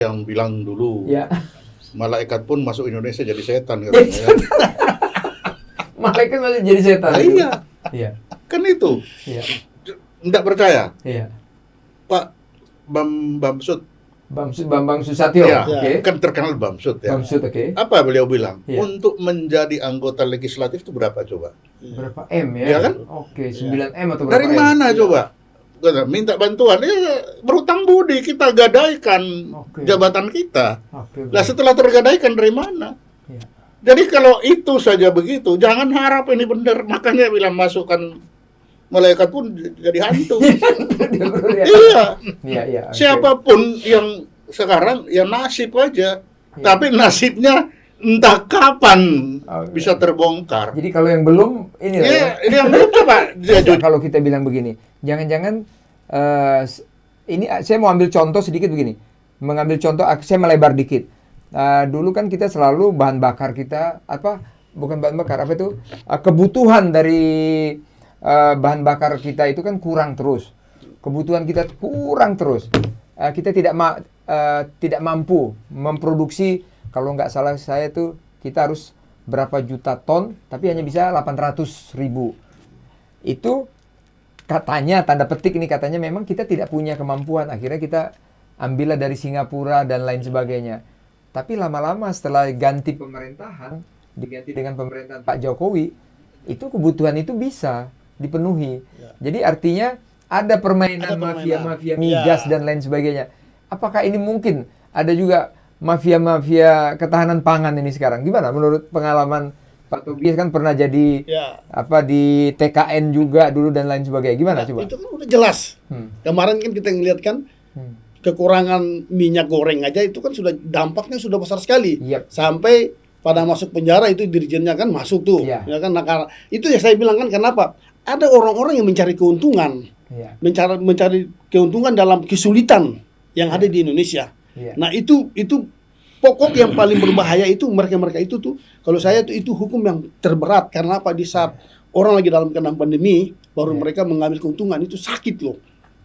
yang bilang dulu, Ya. malaikat pun masuk Indonesia jadi setan katanya. Ya. Malaikat masih jadi setan. Nah, iya, Iya. kan itu. Iya. Nggak percaya, Iya. Pak Bamsud, Bambang Susatyo. ya, Oke. kan terkenal Bamsud ya. Bamsud, oke. Apa beliau bilang? Iya. Untuk menjadi anggota legislatif itu berapa coba? Berapa M ya? Iya kan? Oke, 9 M atau berapa Dari M? mana coba? Minta bantuan, ya berutang budi kita gadaikan Oke. jabatan kita. Oke. Lah setelah tergadaikan dari mana? Iya. Jadi kalau itu saja begitu, jangan harap ini benar. Makanya bilang masukkan malaikat pun jadi hantu. Iya. Iya. Iya, iya. oke. Siapapun yang sekarang ya nasib aja. Iya. Tapi nasibnya entah kapan Oke. bisa terbongkar. Jadi kalau yang belum ini lah ya. Ya, ini yang belum coba. Kalau kita bilang begini, jangan-jangan ini saya mau ambil contoh sedikit begini. Mengambil contoh, saya melebar dikit. Dulu kan kita selalu bahan bakar kita bukan bahan bakar apa itu? Kebutuhan dari bahan bakar kita itu kan kurang terus. Kebutuhan kita kurang terus. Kita tidak mampu memproduksi, kalau nggak salah saya tuh kita harus berapa juta ton, tapi hanya bisa 800.000. Itu katanya, tanda petik ini katanya memang kita tidak punya kemampuan. Akhirnya kita ambillah dari Singapura dan lain sebagainya. Tapi lama-lama setelah ganti pemerintahan, diganti dengan pemerintahan Pak Jokowi, itu kebutuhan itu bisa dipenuhi. Ya. Jadi artinya ada permainan Ada permainan. mafia-mafia migas dan lain sebagainya. Apakah ini mungkin ada juga mafia-mafia ketahanan pangan ini sekarang? Gimana menurut pengalaman Pak Tobias, kan pernah jadi Ya. di TKN juga dulu dan lain sebagainya. Gimana coba? Itu kan udah jelas. Hmm. Kemarin kan kita ngeliat kan kekurangan minyak goreng aja itu kan sudah dampaknya sudah besar sekali. Yep. Sampai pada masuk penjara itu dirjennya kan masuk tuh. Iya. Ya kan itu ya saya bilang kan kenapa? Ada orang-orang yang mencari keuntungan. Iya. Mencari keuntungan dalam kesulitan yang ada di Indonesia. Iya. Nah, itu pokok yang paling berbahaya itu mereka itu tuh kalau saya tuh itu hukum yang terberat karena apa di saat orang lagi dalam kena pandemi baru mereka mengambil keuntungan itu sakit loh.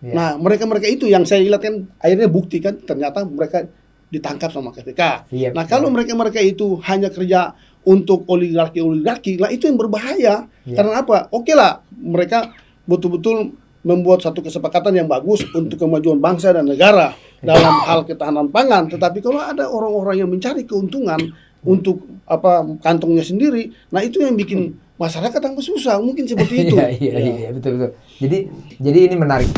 Iya. Nah, mereka itu yang saya lihat kan akhirnya bukti kan ternyata mereka ditangkap sama KPK. Iya, Nah, betul. kalau mereka itu hanya kerja untuk oligarki, lah itu yang berbahaya. Iya. Karena apa? Oke lah, mereka betul-betul membuat satu kesepakatan yang bagus untuk kemajuan bangsa dan negara dalam hal ketahanan pangan. Tetapi kalau ada orang-orang yang mencari keuntungan untuk kantongnya sendiri, nah itu yang bikin masyarakat tambah susah. Mungkin seperti itu. Iya, betul. Jadi ini menarik.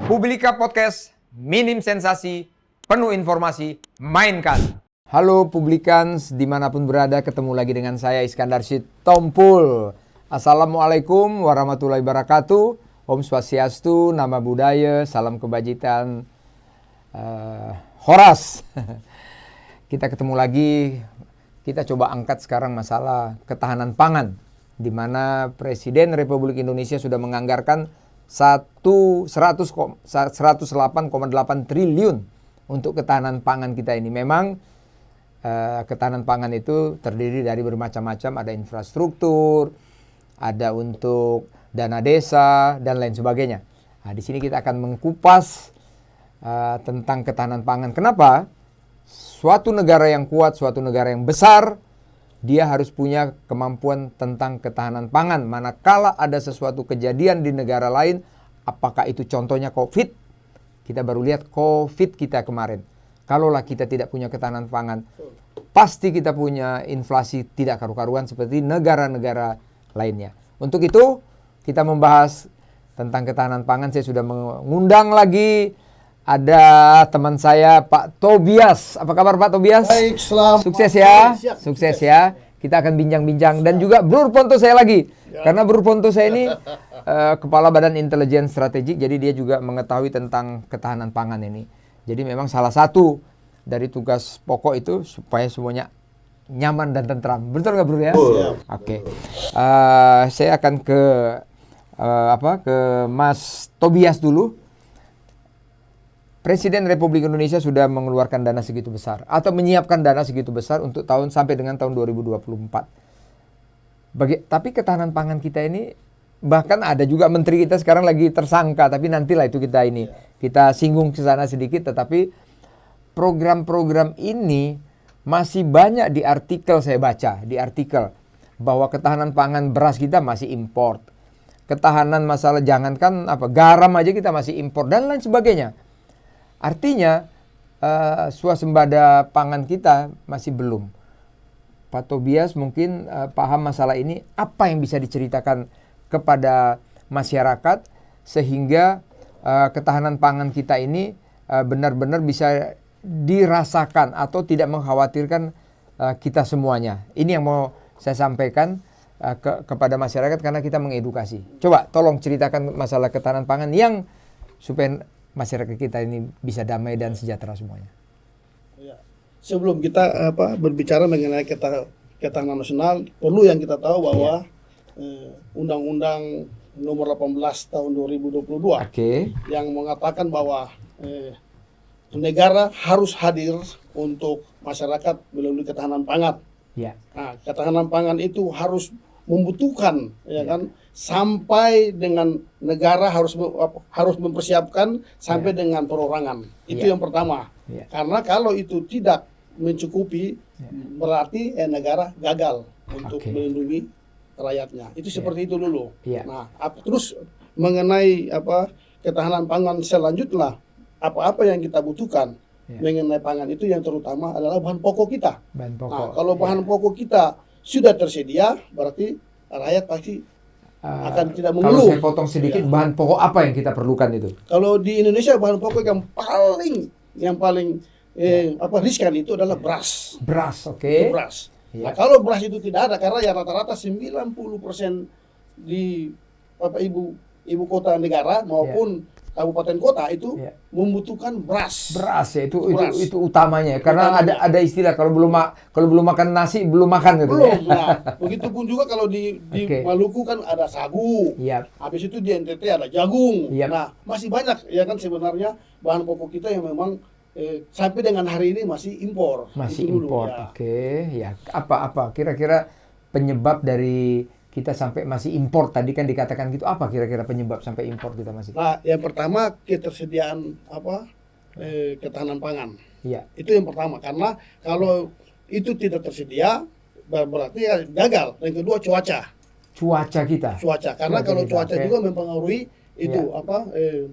Publika Podcast, minim sensasi, penuh informasi, mainkan. Halo Publikans, dimanapun berada, ketemu lagi dengan saya Iskandar Sitompul. Assalamualaikum warahmatullahi wabarakatuh. Om Swastiastu, Nama Budaya, Salam Kebajikan, Horas. Kita ketemu lagi, kita coba angkat sekarang masalah ketahanan pangan, di mana Presiden Republik Indonesia sudah menganggarkan 108,8 triliun untuk ketahanan pangan kita ini. Memang ketahanan pangan itu terdiri dari bermacam-macam, ada infrastruktur, ada untuk dana desa dan lain sebagainya. Nah, di sini kita akan mengkupas tentang ketahanan pangan. Kenapa? Suatu negara yang kuat, suatu negara yang besar, dia harus punya kemampuan tentang ketahanan pangan. Manakala ada sesuatu kejadian di negara lain, apakah itu contohnya COVID? Kita baru lihat COVID kita kemarin. Kalaulah kita tidak punya ketahanan pangan, pasti kita punya inflasi tidak karu-karuan seperti negara-negara lainnya. Untuk itu, kita membahas tentang ketahanan pangan. Saya sudah mengundang lagi, ada teman saya Pak Tobias. Apa kabar Pak Tobias? Baik, selamat. Sukses ya, Siap. sukses ya. Kita akan bincang-bincang dan juga Bro Ponto saya lagi. Karena Bro Ponto saya ini Kepala Badan Intelijen Strategik, jadi dia juga mengetahui tentang ketahanan pangan ini. Jadi memang salah satu dari tugas pokok itu supaya semuanya nyaman dan tentram. Betul nggak Bro ya? Oke. Saya akan ke Mas Tobias dulu. Presiden Republik Indonesia sudah mengeluarkan dana segitu besar atau menyiapkan dana segitu besar untuk tahun sampai dengan tahun 2024. Tapi ketahanan pangan kita ini, bahkan ada juga menteri kita sekarang lagi tersangka, tapi nantilah itu kita singgung ke sana sedikit. Tetapi program-program ini masih banyak di artikel, saya baca di artikel bahwa ketahanan pangan beras kita masih import. Ketahanan masalah jangankan garam aja kita masih impor dan lain sebagainya. Artinya swasembada pangan kita masih belum. Pak Tobias mungkin paham masalah ini, apa yang bisa diceritakan kepada masyarakat sehingga ketahanan pangan kita ini benar-benar bisa dirasakan atau tidak mengkhawatirkan kita semuanya. Ini yang mau saya sampaikan kepada masyarakat karena kita mengedukasi. Coba tolong ceritakan masalah ketahanan pangan yang supaya masyarakat kita ini bisa damai dan sejahtera semuanya. Ya. Sebelum kita berbicara mengenai ketahanan nasional, perlu yang kita tahu bahwa Undang-Undang Nomor 18 Tahun 2022 yang mengatakan bahwa negara harus hadir untuk masyarakat melalui ketahanan pangan. Ya. Nah, ketahanan pangan itu harus membutuhkan, kan, sampai dengan negara harus mempersiapkan sampai dengan perorangan. Itu yang pertama. Karena kalau itu tidak mencukupi, berarti negara gagal untuk melindungi rakyatnya. Itu seperti itu dulu. Nah, terus mengenai ketahanan pangan selanjutnya, apa yang kita butuhkan mengenai pangan itu yang terutama adalah bahan pokok kita. Nah, kalau bahan pokok kita sudah tersedia, berarti rakyat pasti akan tidak mengeluh. Kalau saya potong sedikit, bahan pokok apa yang kita perlukan itu? Kalau di Indonesia bahan pokok yang paling riskan itu adalah beras. Beras, Itu beras. Nah, kalau beras itu tidak ada, karena ya rata-rata 90% di ibu kota negara maupun kabupaten kota itu membutuhkan beras. Beras ya, itu utamanya. Karena ada istilah kalau belum makan nasi belum makan gitu. Belum. Nah, begitupun juga kalau di Maluku kan ada sagu. Habis itu di NTT ada jagung. Nah, masih banyak ya kan sebenarnya bahan pokok kita yang memang sampai dengan hari ini masih impor. Masih impor. Ya. Apa kira-kira penyebab dari kita sampai masih impor, tadi kan dikatakan gitu, apa kira-kira penyebab sampai impor kita masih? Nah, yang pertama ketersediaan ketahanan pangan. Itu yang pertama, karena kalau itu tidak tersedia berarti gagal. Yang kedua cuaca kita. Karena kalau cuaca juga mempengaruhi itu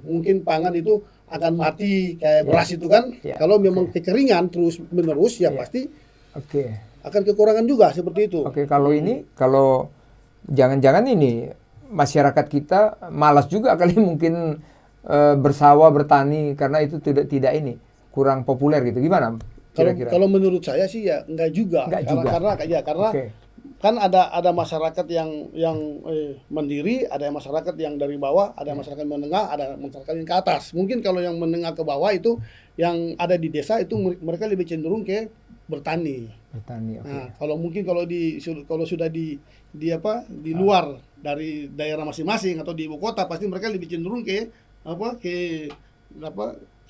mungkin pangan itu akan mati kayak beras itu kan. Kalau memang kekeringan terus menerus pasti akan kekurangan juga seperti itu. Kalau jangan-jangan ini masyarakat kita malas juga kali mungkin bersawah, bertani karena itu tidak ini kurang populer gitu. Gimana kira-kira? Kalau menurut saya sih ya enggak juga. Karena kan ada masyarakat yang mandiri, ada masyarakat yang dari bawah, ada masyarakat menengah, ada masyarakat yang ke atas. Mungkin kalau yang menengah ke bawah itu yang ada di desa itu mereka lebih cenderung ke bertani. Nah, kalau sudah di luar dari daerah masing-masing atau di ibu kota, pasti mereka lebih cenderung ke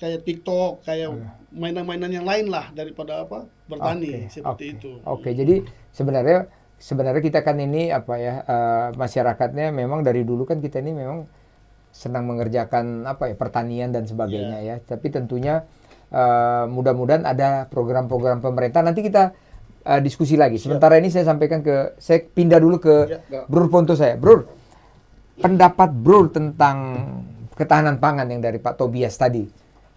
kayak TikTok, kayak mainan-mainan yang lain lah daripada bertani seperti itu. Jadi sebenarnya kita kan ini masyarakatnya memang dari dulu kan kita ini memang senang mengerjakan pertanian dan sebagainya ya. Tapi tentunya mudah-mudahan ada program-program pemerintah. Nanti kita diskusi lagi. Sementara ini saya pindah dulu ke Brur Ponto saya. Brur, pendapat Brur tentang ketahanan pangan yang dari Pak Tobias tadi.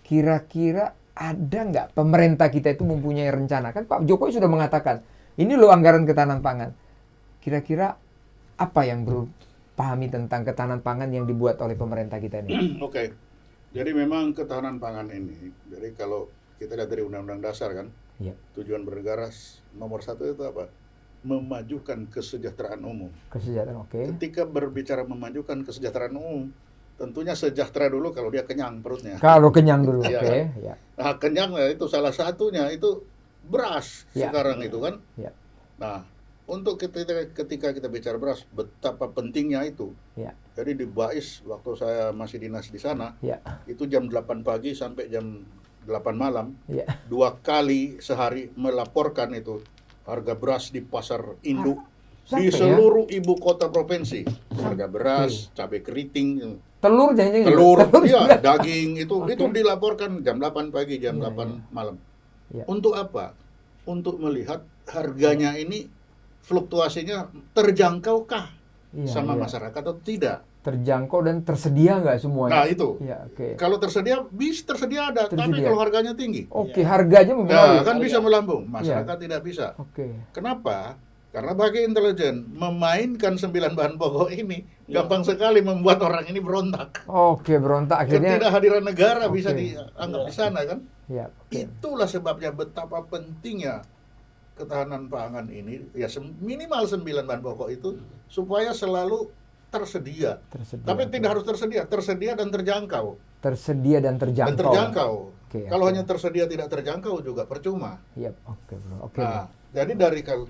Kira-kira ada nggak pemerintah kita itu mempunyai rencana? Kan Pak Jokowi sudah mengatakan, ini loh anggaran ketahanan pangan. Kira-kira apa yang Brur pahami tentang ketahanan pangan yang dibuat oleh pemerintah kita ini? Jadi memang ketahanan pangan ini, jadi kalau kita lihat dari Undang-Undang Dasar kan, tujuan bernegara nomor 1 itu apa? Memajukan kesejahteraan umum. Ketika berbicara memajukan kesejahteraan umum, tentunya sejahtera dulu kalau dia kenyang perutnya. Kalau kenyang dulu, Nah, kenyang itu salah satunya itu beras sekarang itu kan. Nah, untuk ketika kita bicara beras, betapa pentingnya itu. Ya. Jadi di Bais, waktu saya masih dinas di sana, Ya. itu jam 8 pagi sampai jam 8 malam, Ya. 2 kali sehari melaporkan itu harga beras di pasar induk di Sampai ya? seluruh ibu kota provinsi. Harga beras, cabai keriting, Telur jangan-jangan telur, juga. iya, daging itu dilaporkan jam 8 pagi, jam Iya, 8 malam. Iya. Untuk apa? Untuk melihat harganya ini fluktuasinya terjangkaukah Iya, sama iya. masyarakat atau tidak. Terjangkau dan tersedia nggak semuanya? Nah, itu. Ya, oke. Kalau tersedia ada, tapi Tersedia. kalau harganya tinggi, Oke, harganya nah, mempengaruhi. kan bisa melambung. Masyarakat tidak bisa. Oke. Kenapa? Karena bagi intelijen memainkan 9 bahan pokok ini gampang sekali membuat orang ini berontak. Oke, berontak akhirnya. Ketidakhadiran negara Oke. bisa dianggap di sana kan. Ya, oke. Itulah sebabnya betapa pentingnya ketahanan pangan ini, ya minimal 9 bahan pokok itu supaya selalu tersedia. Tersedia. Tapi tidak harus tersedia dan terjangkau. Tersedia dan terjangkau. Dan terjangkau. Oke, Kalau oke. hanya tersedia tidak terjangkau juga percuma. Iya, oke, bro. Oke. Nah, jadi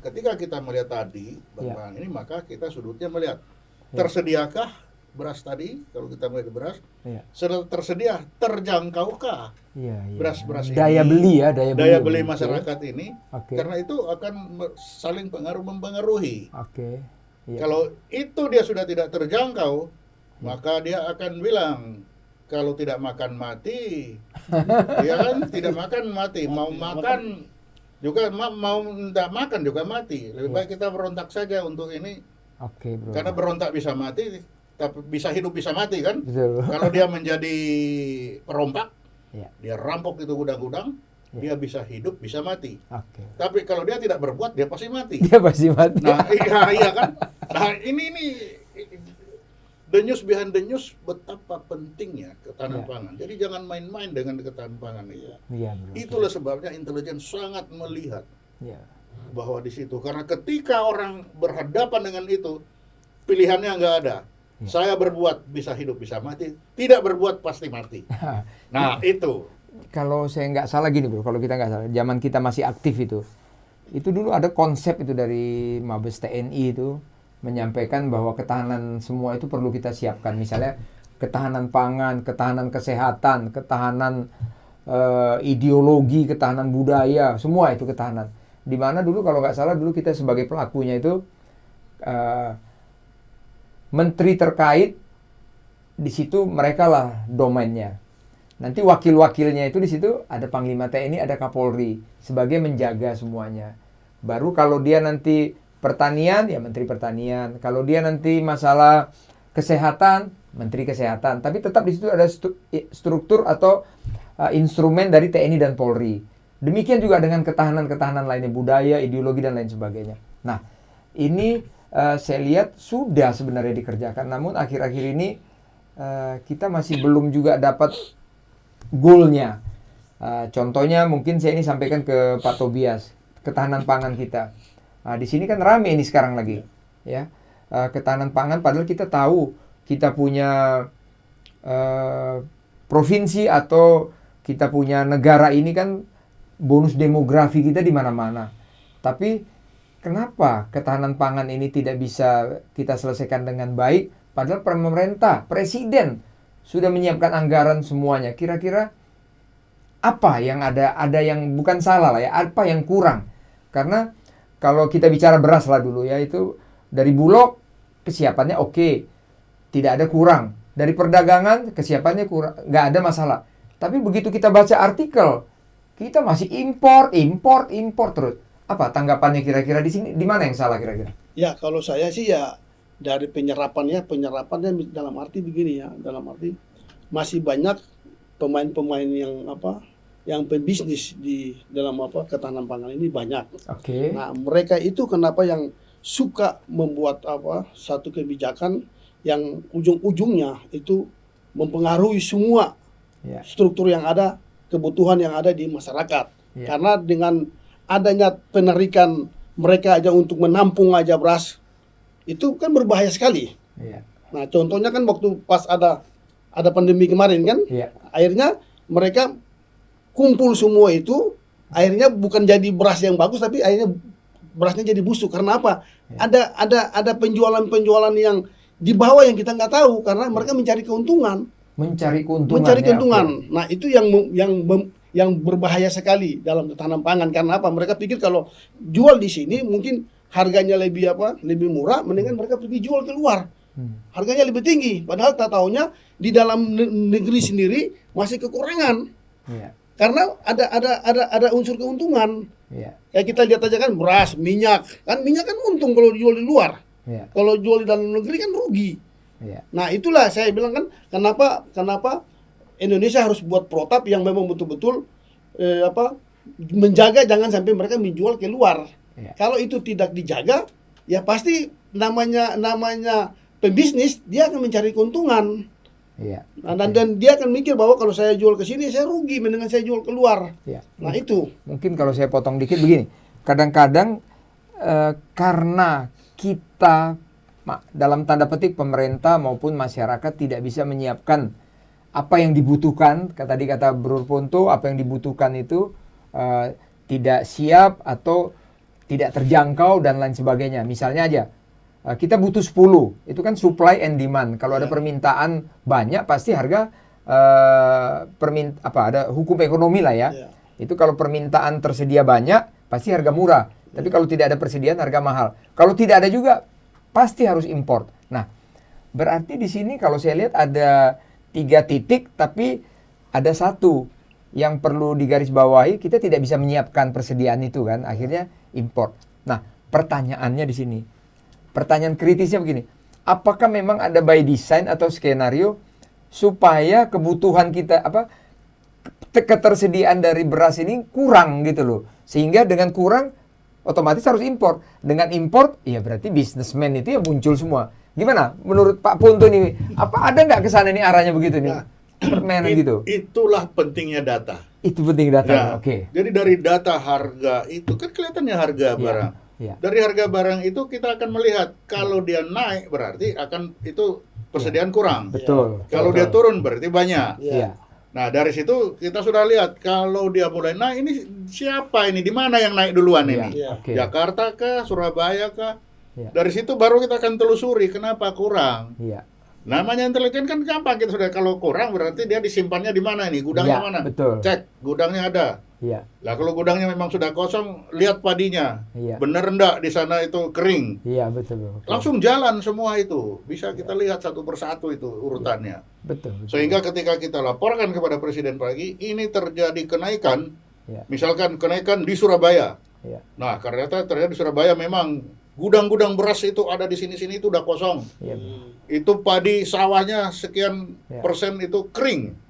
ketika kita melihat tadi Ya. Bang ini, maka kita sudutnya melihat Ya. tersediakah beras tadi, kalau kita melihat beras, Iya. sudah tersedia, terjangkaukah Iya, iya. beras-beras ini, Daya beli ya, daya beli Oke. masyarakat ini, Oke. karena itu akan saling mempengaruhi. Oke. Iya. Kalau itu dia sudah tidak terjangkau, maka dia akan bilang kalau tidak makan mati, ya kan, tidak makan mati, mau makan juga mau tidak makan juga mati. Lebih Iya. baik kita berontak saja untuk ini, Oke, bro. karena berontak bisa mati, tapi bisa hidup bisa mati kan. Betul. Kalau dia menjadi perompak, Iya. dia rampok itu gudang-gudang, Iya. dia bisa hidup bisa mati. Oke. Tapi kalau dia tidak berbuat, dia pasti mati. Dia pasti mati. Nah, iya kan. Nah, ini the news behind the news, betapa pentingnya ketahanan Ya. pangan. Jadi jangan main-main dengan ketahanan pangan ini. Iya, bro. Itulah sebabnya intelijen sangat melihat Iya. bahwa di situ, karena ketika orang berhadapan dengan itu, pilihannya nggak ada. Ya. Saya berbuat bisa hidup bisa mati, tidak berbuat pasti mati. Nah, itu. Kalau saya nggak salah gini, bro, kalau kita nggak salah, zaman kita masih aktif itu dulu ada konsep itu dari Mabes TNI itu menyampaikan bahwa ketahanan semua itu perlu kita siapkan. Misalnya ketahanan pangan, ketahanan kesehatan, ketahanan ideologi, ketahanan budaya, semua itu ketahanan. Dimana dulu kalau nggak salah dulu kita sebagai pelakunya itu menteri terkait di situ mereka lah domainnya. Nanti wakil-wakilnya itu di situ ada Panglima TNI, ada Kapolri sebagai menjaga semuanya. Baru kalau dia nanti pertanian, ya Menteri Pertanian. Kalau dia nanti masalah kesehatan, Menteri Kesehatan. Tapi tetap di situ ada struktur atau instrumen dari TNI dan Polri. Demikian juga dengan ketahanan-ketahanan lainnya, budaya, ideologi, dan lain sebagainya. Nah, ini saya lihat sudah sebenarnya dikerjakan. Namun akhir-akhir ini kita masih belum juga dapat goalnya. Contohnya mungkin saya ini sampaikan ke Pak Tobias, ketahanan pangan kita. Di sini kan rame ini sekarang lagi, ya, ketahanan pangan. Padahal kita tahu kita punya provinsi atau kita punya negara ini kan bonus demografi kita di mana-mana. Tapi kenapa ketahanan pangan ini tidak bisa kita selesaikan dengan baik? Padahal pemerintah, presiden sudah menyiapkan anggaran semuanya. Kira-kira apa yang ada yang bukan salah lah ya, apa yang kurang? Karena kalau kita bicara beras lah dulu ya, itu dari Bulog kesiapannya oke, tidak ada kurang. Dari perdagangan kesiapannya kurang, nggak ada masalah. Tapi begitu kita baca artikel, kita masih impor terus. Apa tanggapannya kira-kira di sini? Di mana yang salah kira-kira? Ya, kalau saya sih ya dari penyerapannya dalam arti begini ya, dalam arti masih banyak pemain-pemain yang pembisnis di dalam ketahanan pangan ini banyak. Oke. Nah, mereka itu kenapa yang suka membuat satu kebijakan yang ujung-ujungnya itu mempengaruhi semua Ya. struktur yang ada, kebutuhan yang ada di masyarakat. Ya. Karena dengan adanya penarikan mereka aja untuk menampung aja beras, itu kan berbahaya sekali. Ya. Nah, contohnya kan waktu pas ada pandemi kemarin kan, Ya. akhirnya mereka kumpul semua itu, akhirnya bukan jadi beras yang bagus, tapi akhirnya berasnya jadi busuk. Karena apa? Ada penjualan yang di bawah yang kita nggak tahu karena mereka mencari keuntungan. Mencari keuntungan. Mencari keuntungan. Okay. Nah, itu yang berbahaya sekali dalam ketahanan pangan. Karena apa? Mereka pikir kalau jual di sini mungkin harganya lebih murah, mendingan mereka pergi jual keluar. Harganya lebih tinggi. Padahal tak taunya di dalam negeri sendiri masih kekurangan. Karena ada unsur keuntungan. Kayak kita lihat aja kan beras, minyak kan untung kalau dijual di luar. Kalau jual di dalam negeri kan rugi. Nah, itulah saya bilang kan kenapa Indonesia harus buat protap yang memang betul-betul menjaga jangan sampai mereka menjual keluar. Kalau itu tidak dijaga, ya pasti namanya pebisnis dia akan mencari keuntungan. Nah, dan dia akan mikir bahwa kalau saya jual ke sini saya rugi, mendingan saya jual keluar. Nah, itu. Mungkin kalau saya potong dikit begini. Kadang-kadang karena kita dalam tanda petik pemerintah maupun masyarakat tidak bisa menyiapkan apa yang dibutuhkan, tadi kata Bro Ponto, apa yang dibutuhkan itu tidak siap atau tidak terjangkau dan lain sebagainya. Misalnya aja, kita butuh 10, itu kan supply and demand. Kalau ada permintaan banyak, pasti harga ada hukum ekonomi lah ya. Itu kalau permintaan tersedia banyak, pasti harga murah. Tapi kalau tidak ada persediaan, harga mahal. Kalau tidak ada juga, pasti harus import. Nah, berarti di sini kalau saya lihat ada 3 titik, tapi ada satu yang perlu digarisbawahi, kita tidak bisa menyiapkan persediaan itu kan, akhirnya import. Nah, pertanyaannya di sini, pertanyaan kritisnya begini, apakah memang ada by design atau skenario supaya kebutuhan kita, ketersediaan dari beras ini kurang gitu loh, sehingga dengan kurang otomatis harus import. Dengan import, ya berarti bisnismen itu ya muncul semua. Gimana menurut Pak Ponto nih? Apa ada nggak kesana nih arahnya begitu nih? Permainan gitu. Itulah pentingnya data. Itu penting data. Oke. Jadi dari data harga itu kan kelihatannya harga barang. Dari harga barang itu kita akan melihat kalau dia naik berarti akan itu persediaan kurang. Betul. Kalau dia turun berarti banyak. Nah, dari situ kita sudah lihat kalau dia mulai naik, ini siapa ini, di mana yang naik duluan ini? Jakarta kah, Surabaya kah? Dari situ baru kita akan telusuri kenapa kurang. Namanya intelijen kan gampang, kita sudah kalau kurang berarti dia disimpannya di mana ini, gudangnya mana? Betul. Cek gudangnya ada. Lah kalau gudangnya memang sudah kosong, lihat padinya. Benar enggak di sana itu kering? Betul. Langsung jalan semua itu. Bisa kita lihat satu persatu itu urutannya. Betul. Sehingga ketika kita laporkan kepada Presiden pagi, ini terjadi kenaikan. Misalkan kenaikan di Surabaya. Nah, ternyata di Surabaya memang gudang-gudang beras itu ada di sini-sini itu udah kosong. Itu padi sawahnya sekian persen itu kering.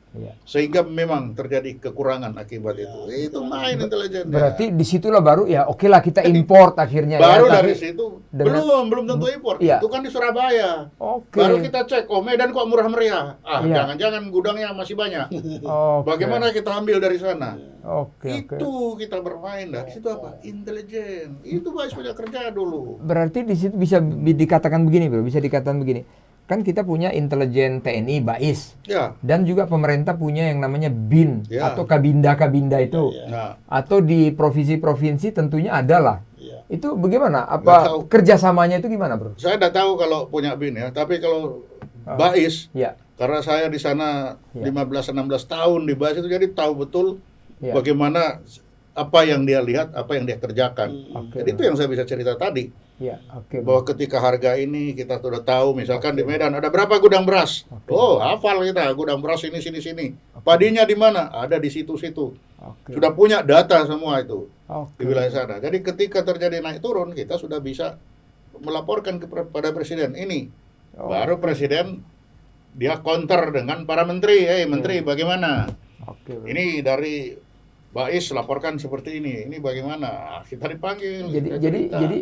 Sehingga memang terjadi kekurangan akibat itu. Itu main intelijen. Berarti disitulah baru ya oke lah kita import akhirnya. Baru dari situ belum tentu import. Itu kan di Surabaya. Baru kita cek, Medan kok murah meriah. Jangan-jangan gudangnya masih banyak. Bagaimana kita ambil dari sana? Itu kita bermain dari situ apa? Intelijen. Itu banyak kerja dulu. Berarti di situ bisa dikatakan begini, Bro. Bisa dikatakan begini. Kan kita punya intelijen TNI, BAIS, dan juga pemerintah punya yang namanya BIN atau Kabinda itu, atau di provinsi-provinsi tentunya ada lah. Itu bagaimana? Apa kerjasamanya itu gimana, Bro? Saya tidak tahu kalau punya BIN ya, tapi kalau BAIS, karena saya di sana 15-16 tahun di BAIS itu, jadi tahu betul bagaimana apa yang dia lihat, apa yang dia kerjakan. Jadi itu yang saya bisa cerita tadi. Bahwa ketika harga ini kita sudah tahu, misalkan di Medan ada berapa gudang beras. Hafal kita gudang beras sini. Padinya di mana? Ada di situ-situ. Sudah punya data semua itu di wilayah sana. Jadi ketika terjadi naik turun, kita sudah bisa melaporkan kepada Presiden ini. Baru Presiden dia counter dengan para menteri. Menteri bagaimana? Ini dari BAIS laporkan seperti ini bagaimana? Kita dipanggil.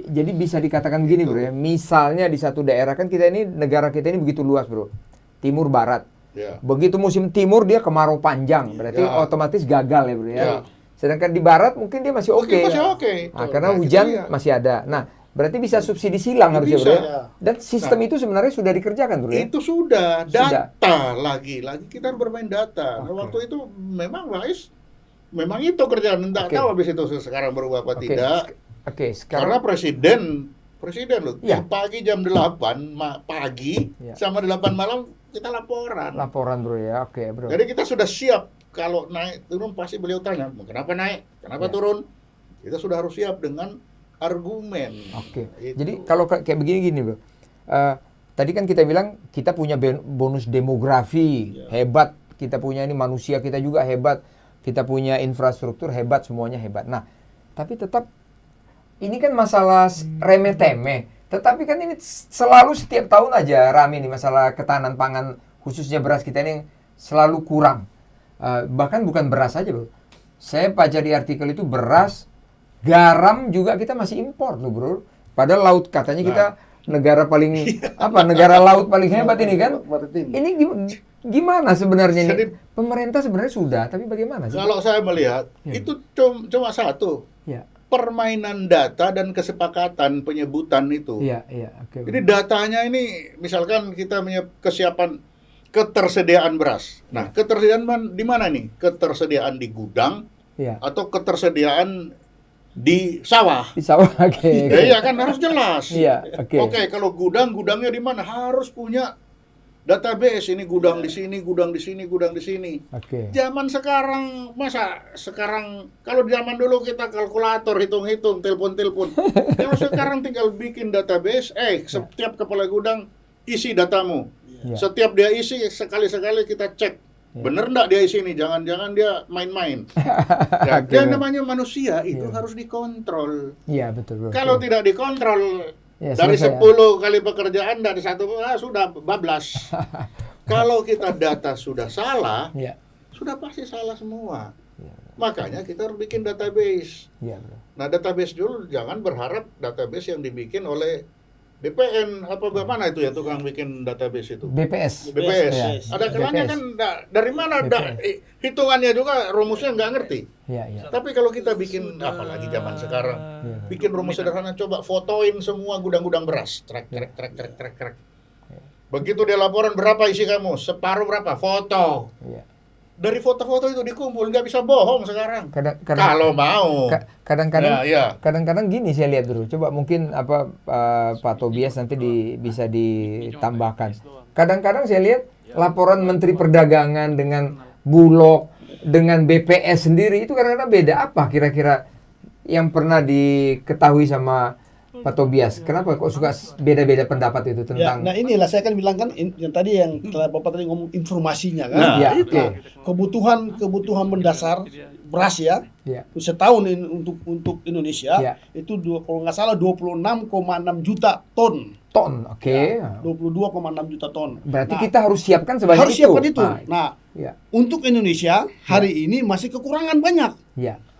Jadi bisa dikatakan begini, Bro ya. Misalnya di satu daerah kan negara kita ini begitu luas, Bro. Timur barat. Begitu musim timur dia kemarau panjang, berarti otomatis gagal ya, Bro ya. Sedangkan di barat mungkin dia masih oke. Nah, karena hujan masih ada. Nah, berarti bisa subsidi silang harusnya, Bro ya. Dan sistem itu sebenarnya sudah dikerjakan, Bro ya. Itu sudah. Data lagi-lagi kita harus bermain data. Nah, waktu itu memang BAIS memang itu kerjaan, tidak tahu habis itu sekarang berubah apa tidak. Karena presiden loh, Ya. pagi jam 8 pagi Ya. sama 8 malam kita laporan. Laporan bro ya, oke bro. Jadi kita sudah siap kalau naik turun pasti beliau tanya, kenapa naik, kenapa Ya. turun? Kita sudah harus siap dengan argumen. Oke. Itu. Jadi kalau kayak begini bro, tadi kan kita bilang kita punya bonus demografi hebat, kita punya ini manusia kita juga hebat, kita punya infrastruktur hebat, semuanya hebat. Nah, tapi tetap ini kan masalah remeh-temeh. Tetapi kan ini selalu setiap tahun aja rame nih masalah ketahanan pangan, khususnya beras kita ini selalu kurang. Bahkan bukan beras saja bro. Saya baca di artikel itu beras, garam juga kita masih impor loh bro. Padahal laut katanya kita negara paling negara laut paling hebat ini kan. Ini gimana sebenarnya Jadi, nih? Pemerintah sebenarnya sudah, tapi bagaimana sih? Kalau saya melihat itu cuma satu. Ya. Permainan data dan kesepakatan penyebutan itu. Iya, oke. Jadi datanya ini misalkan kita punya kesiapan ketersediaan beras. Nah, ketersediaan di mana nih? Ketersediaan di gudang atau ketersediaan di sawah. Di sawah, oke. Iya kan harus jelas. Iya, oke. Oke, kalau gudangnya di mana? Harus punya database, ini gudang di sini, gudang di sini, gudang di sini. Oke. Zaman sekarang, masa sekarang, kalau zaman dulu kita kalkulator, hitung-hitung, telepon-telepon. Kalau sekarang tinggal bikin database, setiap kepala gudang isi datamu. Ya. Setiap dia isi, sekali-sekali kita cek. Bener nggak dia isi ini? Jangan-jangan dia main-main. Ya, dia namanya manusia, itu harus dikontrol. Iya, betul. Kalau tidak dikontrol, dari selesai, 10 kali pekerjaan dari satu sudah bablas. Kalau kita data sudah salah, sudah pasti salah semua. Makanya kita harus bikin database. Nah, database dulu jangan berharap database yang dibikin oleh BPN apa bagaimana itu ya tukang bikin database itu? BPS. Ada kelanya kan dari mana hitungannya juga rumusnya nggak ngerti. Tapi kalau kita bikin apalagi zaman sekarang bikin rumus sederhana, coba fotoin semua gudang-gudang beras, trek. Begitu dia laporan berapa isi kamu, separuh berapa, foto. Dari foto-foto itu dikumpul, nggak bisa bohong sekarang. Kalau mau. Kadang-kadang gini saya lihat dulu. Coba mungkin Pak Tobias nanti bisa ditambahkan. Kadang-kadang saya lihat laporan Menteri Perdagangan dengan Bulog, dengan BPS sendiri itu kadang-kadang beda. Apa kira-kira yang pernah diketahui sama Pak Tobias? Kenapa kok suka beda-beda pendapat itu tentang? Nah inilah saya kan bilang kan yang tadi yang Bapak tadi ngomong informasinya kan. Kebutuhan mendasar beras setahun untuk Indonesia itu kalau nggak salah 26,6 juta ton. 22,6 juta ton. Berarti kita harus siapkan sebanyak itu. Siapkan itu. Untuk Indonesia hari ini masih kekurangan banyak.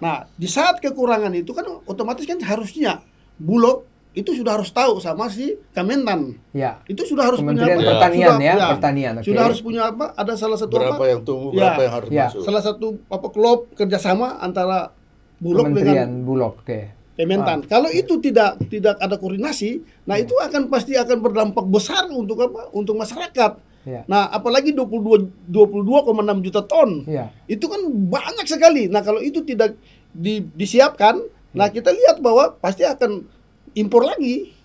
Nah, di saat kekurangan itu kan otomatis kan harusnya Bulog itu sudah harus tahu sama si Kementan. Itu sudah harus Kementerian punya Pertanian Pertanian. Sudah harus punya Ada salah satu berapa yang tumbuh, berapa yang harus masuk. Salah satu klub kerjasama antara Bulog Kementerian dengan Bulog, Kementan. Kalau itu tidak ada koordinasi, nah itu pasti akan berdampak besar untuk Untuk masyarakat. Nah, apalagi 22,6 juta ton. Itu kan banyak sekali. Nah, kalau itu tidak disiapkan, nah kita lihat bahwa pasti akan impor lagi.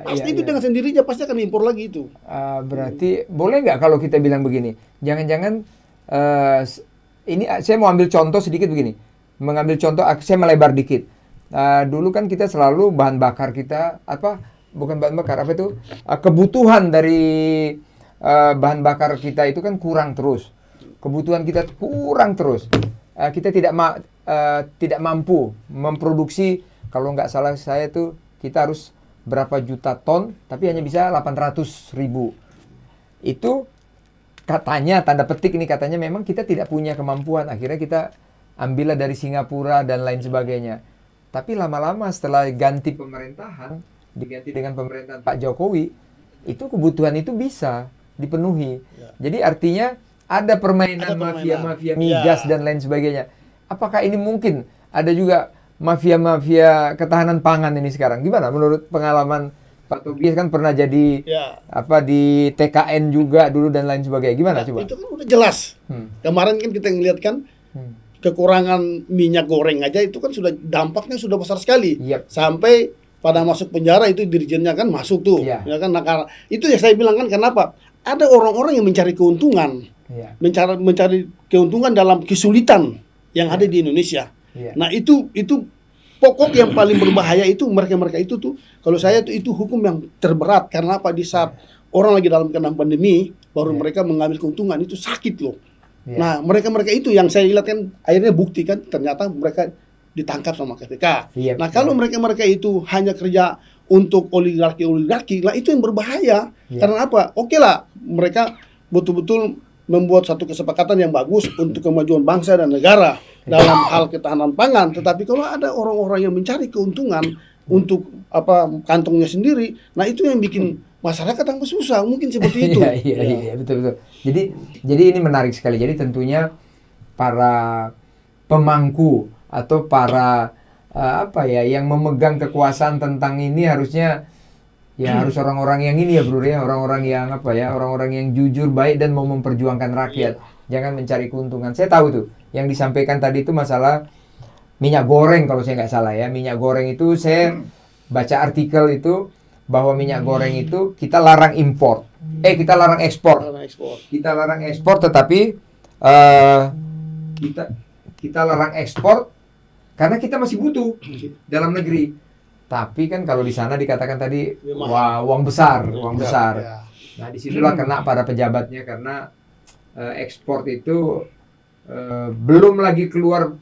Pasti itu dengan sendirinya pasti akan impor lagi itu. Berarti boleh nggak kalau kita bilang begini? Jangan-jangan ini saya mau ambil contoh sedikit begini. Mengambil contoh, saya melebar dikit. Dulu kan kita selalu bahan bakar kita bukan bahan bakar itu kebutuhan dari bahan bakar kita itu kan kurang terus. Kebutuhan kita kurang terus. Kita tidak mampu memproduksi, kalau nggak salah saya tuh kita harus berapa juta ton, tapi hanya bisa 800.000. Itu katanya, tanda petik ini katanya memang kita tidak punya kemampuan. Akhirnya kita ambillah dari Singapura dan lain sebagainya. Tapi lama-lama setelah ganti pemerintahan, diganti dengan pemerintahan Pak Jokowi, itu kebutuhan itu bisa dipenuhi. Jadi artinya ada permainan mafia-mafia migas dan lain sebagainya. Apakah ini mungkin ada juga mafia-mafia ketahanan pangan ini sekarang? Gimana menurut pengalaman Pak Tobias, kan pernah jadi di TKN juga dulu dan lain sebagainya. Gimana coba? Itu kan udah jelas. Kemarin kan kita ngeliat kan kekurangan minyak goreng aja itu kan sudah dampaknya sudah besar sekali. Yap. Sampai pada masuk penjara itu dirijennya kan masuk tuh. Iya. Ya kan, nah, karena itu yang saya bilang kan, kenapa? Ada orang-orang yang mencari keuntungan. Iya. Mencari keuntungan dalam kesulitan yang ada di Indonesia. Iya. Nah, itu pokok yang paling berbahaya itu mereka itu tuh, kalau saya tuh itu hukum yang terberat. Karena apa? Di saat orang lagi dalam kena pandemi baru mereka mengambil keuntungan, itu sakit loh. Iya. Nah, mereka itu yang saya lihat kan akhirnya bukti kan ternyata mereka ditangkap sama KPK. Iya. Nah, kalau mereka itu hanya kerja untuk oligarki, lah itu yang berbahaya. Iya. Karena apa? Oke lah, mereka betul-betul membuat satu kesepakatan yang bagus untuk kemajuan bangsa dan negara dalam hal ketahanan pangan. Tetapi kalau ada orang-orang yang mencari keuntungan untuk kantongnya sendiri, nah itu yang bikin masyarakat tambah susah, mungkin seperti itu. Iya, betul. Jadi ini menarik sekali. Jadi tentunya para pemangku atau para yang memegang kekuasaan tentang ini harusnya harus orang-orang yang ini ya bro ya, orang-orang yang jujur, baik dan mau memperjuangkan rakyat. Jangan mencari keuntungan. Saya tahu tuh yang disampaikan tadi itu masalah minyak goreng kalau saya nggak salah ya. Minyak goreng itu saya baca artikel itu bahwa minyak goreng itu kita larang impor. Kita larang ekspor. Kita larang ekspor, tetapi kita larang ekspor karena kita masih butuh dalam negeri. Tapi kan kalau di sana dikatakan tadi, wah uang besar. Nah disitulah kena pada pejabatnya karena ekspor itu belum lagi keluar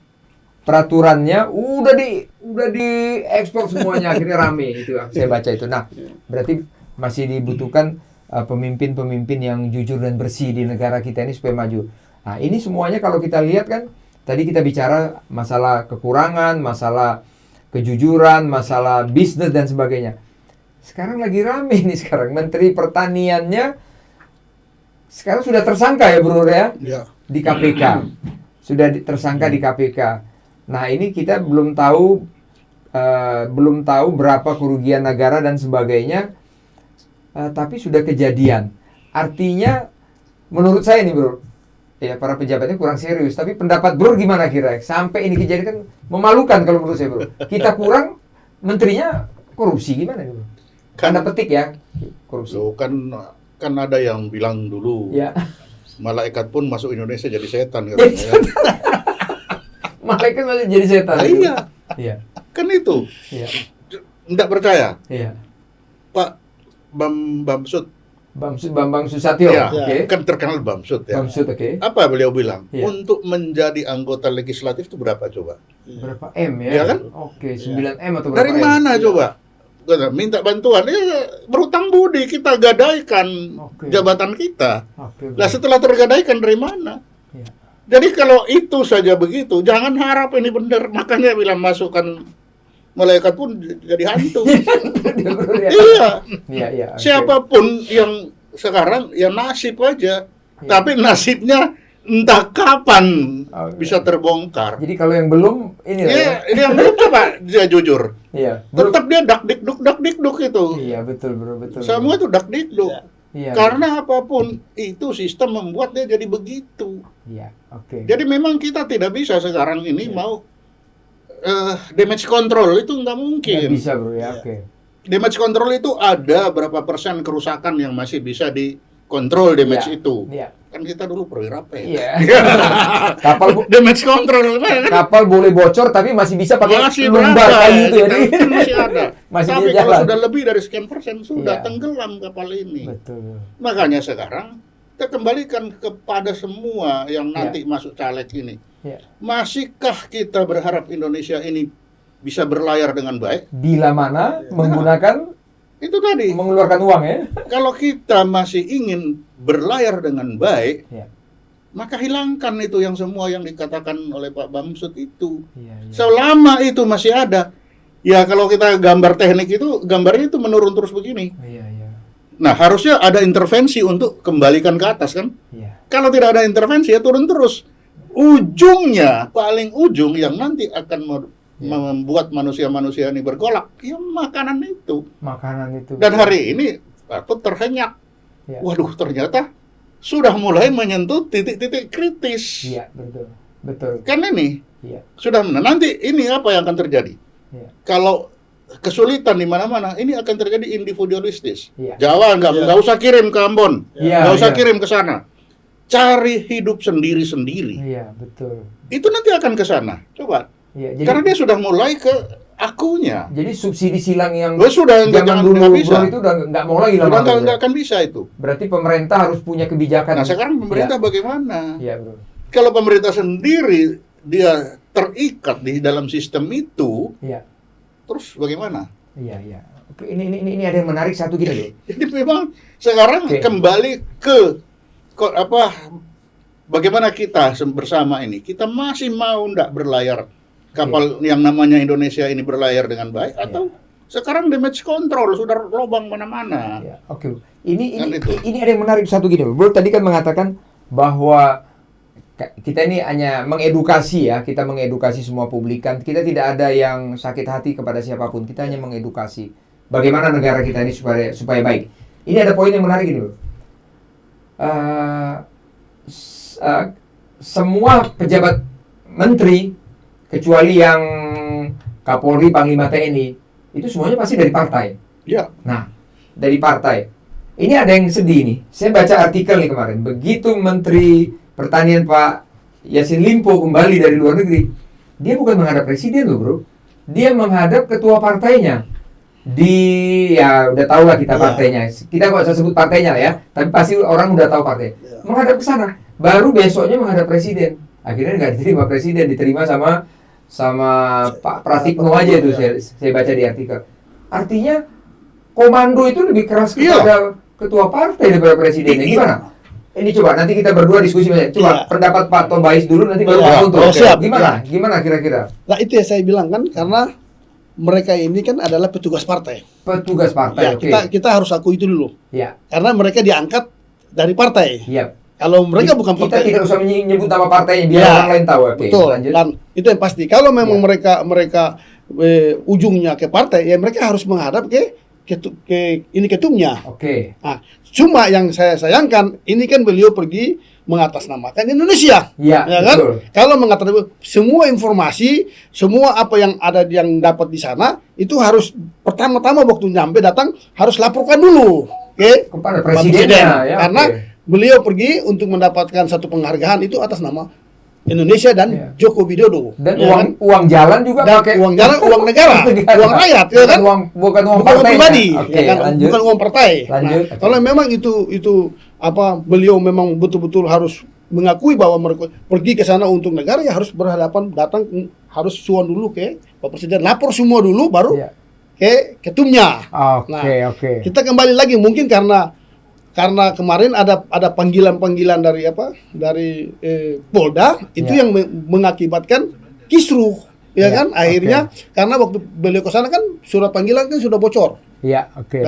peraturannya udah di ekspor semuanya, akhirnya rame itu saya baca itu. Nah, berarti masih dibutuhkan pemimpin-pemimpin yang jujur dan bersih di negara kita ini supaya maju. Nah, ini semuanya kalau kita lihat kan tadi kita bicara masalah kekurangan, masalah kejujuran, masalah bisnis dan sebagainya. Sekarang lagi rame nih sekarang Menteri Pertaniannya sekarang sudah tersangka ya bro ya. Di KPK. Sudah tersangka di KPK. Nah ini kita belum tahu berapa kerugian negara dan sebagainya, tapi sudah kejadian. Artinya menurut saya nih bro, ya para pejabatnya kurang serius. Tapi pendapat bro gimana kira? Sampai ini kejadian kan memalukan kalau menurut saya bro. Kita kurang, menterinya korupsi gimana nih bro? Tanda petik ya korupsi. Loh, kan ada yang bilang dulu. Ya. Malaikat pun masuk Indonesia jadi setan katanya. Ya. Malaikat masih jadi setan. Iya. Kan itu. Iya. Nggak percaya. Iya. Pak Bamsud. Bambang Susatyo. Ya, Oke. kan terkenal Bamsud ya. Bamsud, oke. Apa beliau bilang? Iya. Untuk menjadi anggota legislatif itu berapa coba? Berapa M ya? Iya kan? Oke, 9 M atau berapa Dari M? mana coba? Minta bantuan, berhutang budi kita gadaikan jabatan kita. Lah setelah tergadaikan dari mana? Ya. Jadi kalau itu saja begitu, jangan harap ini benar. Makanya bilang masukkan malaikat pun jadi hantu. Iya. Okay. Siapapun yang sekarang ya nasib aja. Tapi nasibnya entah kapan bisa terbongkar. Jadi kalau yang belum ini ya. Ini yang belum coba dia jujur. Iya. Tetap dia dak dikduk itu. Iya betul bro, betul. Semua itu dak dikduk. Iya. Karena apapun itu sistem membuat dia jadi begitu. Iya. Oke. Jadi memang kita tidak bisa sekarang ini mau damage control itu nggak mungkin. Nggak bisa bro ya. Oke. Damage control itu ada berapa persen kerusakan yang masih bisa dikontrol damage itu. Iya. Kan kita dulu perwira pet. Iya. Kapal damage control kan? Kapal boleh bocor tapi masih bisa pakai lumba kayu itu ya. Masih ada. Masih tapi dia kalau jalan. sudah lebih dari sekian persen sudah Iya. tenggelam kapal ini. Betul. Makanya sekarang kita kembalikan kepada semua yang nanti masuk caleg ini. Iya. Masihkah kita berharap Indonesia ini bisa berlayar dengan baik? Bila mana menggunakan Itu tadi. mengeluarkan uang ya. Kalau kita masih ingin berlayar dengan baik, Iya. maka hilangkan itu yang semua yang dikatakan oleh Pak Bamsud itu. Iya. Selama itu masih ada, ya kalau kita gambar teknik itu, gambarnya itu menurun terus begini. Iya. Nah, harusnya ada intervensi untuk kembalikan ke atas kan? Iya. Kalau tidak ada intervensi ya turun terus. Ujungnya, paling ujung yang nanti akan membuat manusia-manusia ini bergolak, ya makanan itu. Dan hari ini aku terhenyak. Waduh, ternyata sudah mulai menyentuh titik-titik kritis. Iya, betul. Betul. Kan ini Iya. sudah nanti ini apa yang akan terjadi? Iya. Kalau kesulitan di mana-mana, ini akan terjadi individualistis. Iya. Jawa nggak usah kirim ke Ambon, Iya, nggak usah iya. kirim ke sana. Cari hidup sendiri-sendiri. Iya, betul. Itu nanti akan ke sana. Coba. Iya, jadi Karena dia sudah mulai ke akunya. jadi subsidi silang yang Sudah zaman jangan dulu nggak bisa. bro, itu udah nggak mau lagi Sudah lama-lama. nggak akan bisa itu. Berarti pemerintah harus punya kebijakan. Nah sekarang pemerintah bagaimana? Iya, bro. Kalau pemerintah sendiri dia terikat di dalam sistem itu, Iya. terus bagaimana? Iya, iya. Oke, ini ada yang menarik satu gini loh. Jadi memang sekarang Oke. kembali ke bagaimana kita bersama ini, kita masih mau ndak berlayar kapal yang namanya Indonesia ini berlayar dengan baik atau sekarang damage control sudah lubang mana-mana. Ya, oke. Ini Kan itu. ini ada yang menarik satu gini loh. Bro tadi kan mengatakan bahwa kita ini hanya mengedukasi ya, kita mengedukasi semua publikan. Kita tidak ada yang sakit hati kepada siapapun. Kita hanya mengedukasi bagaimana negara kita ini supaya baik. Ini ada poin yang menarik ini loh. Semua pejabat menteri kecuali yang Kapolri, Panglima TNI itu semuanya pasti dari partai. Ya, Nah, dari partai. Ini ada yang sedih nih. Saya baca artikel nih kemarin. Begitu Menteri Pertanian Pak Yassin Limpo kembali dari luar negeri, dia bukan menghadap presiden loh bro. Dia menghadap ketua partainya. Ya udah tahu lah kita partainya. Kita nggak usah sebut partainya lah ya. Tapi pasti orang udah tahu partai. Menghadap ke sana. Baru besoknya menghadap presiden. Akhirnya nggak diterima presiden, diterima sama Pak Pratikno aja itu saya baca di artikel. Artinya komando itu lebih keras kepada ketua partai daripada presidennya. Gimana? Ini coba nanti kita berdua diskusi. Coba pendapat Pak Tobais dulu nanti baru Pak Guntur. siap. Gimana kira-kira? Nah itu yang saya bilang kan, karena mereka ini kan adalah petugas partai. Petugas partai. Ya, Oke. kita harus akui itu dulu. Ya. Karena mereka diangkat dari partai. Iya. Kalau mereka bukan Kita partai, tidak usah menyebut nama partainya biar Ya, orang lain tahu. Oke. betul. Lanjut. Dan itu yang pasti. Kalau memang Ya. mereka ujungnya ke partai, ya mereka harus menghadap ke ketumnya. Oke. Nah, cuma yang saya sayangkan ini kan beliau pergi mengatasnamakan Indonesia. Iya, Ya kan? betul. Kalau mengatakan semua informasi, semua apa yang ada yang dapat di sana itu harus pertama-tama waktu nyampe datang harus laporkan dulu ke Kepada Pak presidennya ya. Karena oke. beliau pergi untuk mendapatkan satu penghargaan itu atas nama Indonesia dan Iya. Joko Widodo. Dan Ya kan? uang jalan juga Dan pakai uang jalan, uang negara, uang rakyat, ya kan? Bukan uang Bukan uang partai. pribadi, Oke, ya kan? lanjut. Bukan uang partai. Lanjut. Nah, kalau memang itu apa beliau memang betul-betul harus mengakui bahwa mereka pergi ke sana untuk negara, ya harus berhadapan datang harus suan dulu ke Pak Presiden, lapor semua dulu baru Iya. ke ketumnya. Oke, oke. Kita kembali lagi mungkin karena kemarin ada panggilan-panggilan dari Polda itu Ya. yang mengakibatkan kisruh, ya Ya, kan? Akhirnya karena waktu beliau ke sana kan surat panggilan kan sudah bocor Iya, oke.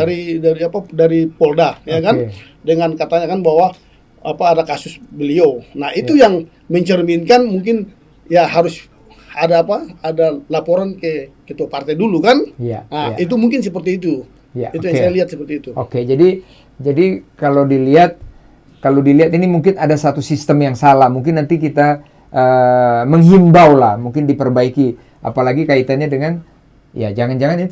dari Polda, ya kan? Oke. Dengan katanya kan bahwa ada kasus beliau. Nah, itu yang mencerminkan mungkin ya harus ada laporan ke ketua partai dulu kan? Iya. Nah, iya. itu mungkin seperti itu. Ya, Itu oke. yang saya lihat seperti itu. Oke, jadi kalau dilihat ini mungkin ada satu sistem yang salah. Mungkin nanti kita menghimbau lah, mungkin diperbaiki. Apalagi kaitannya dengan ya jangan-jangan ini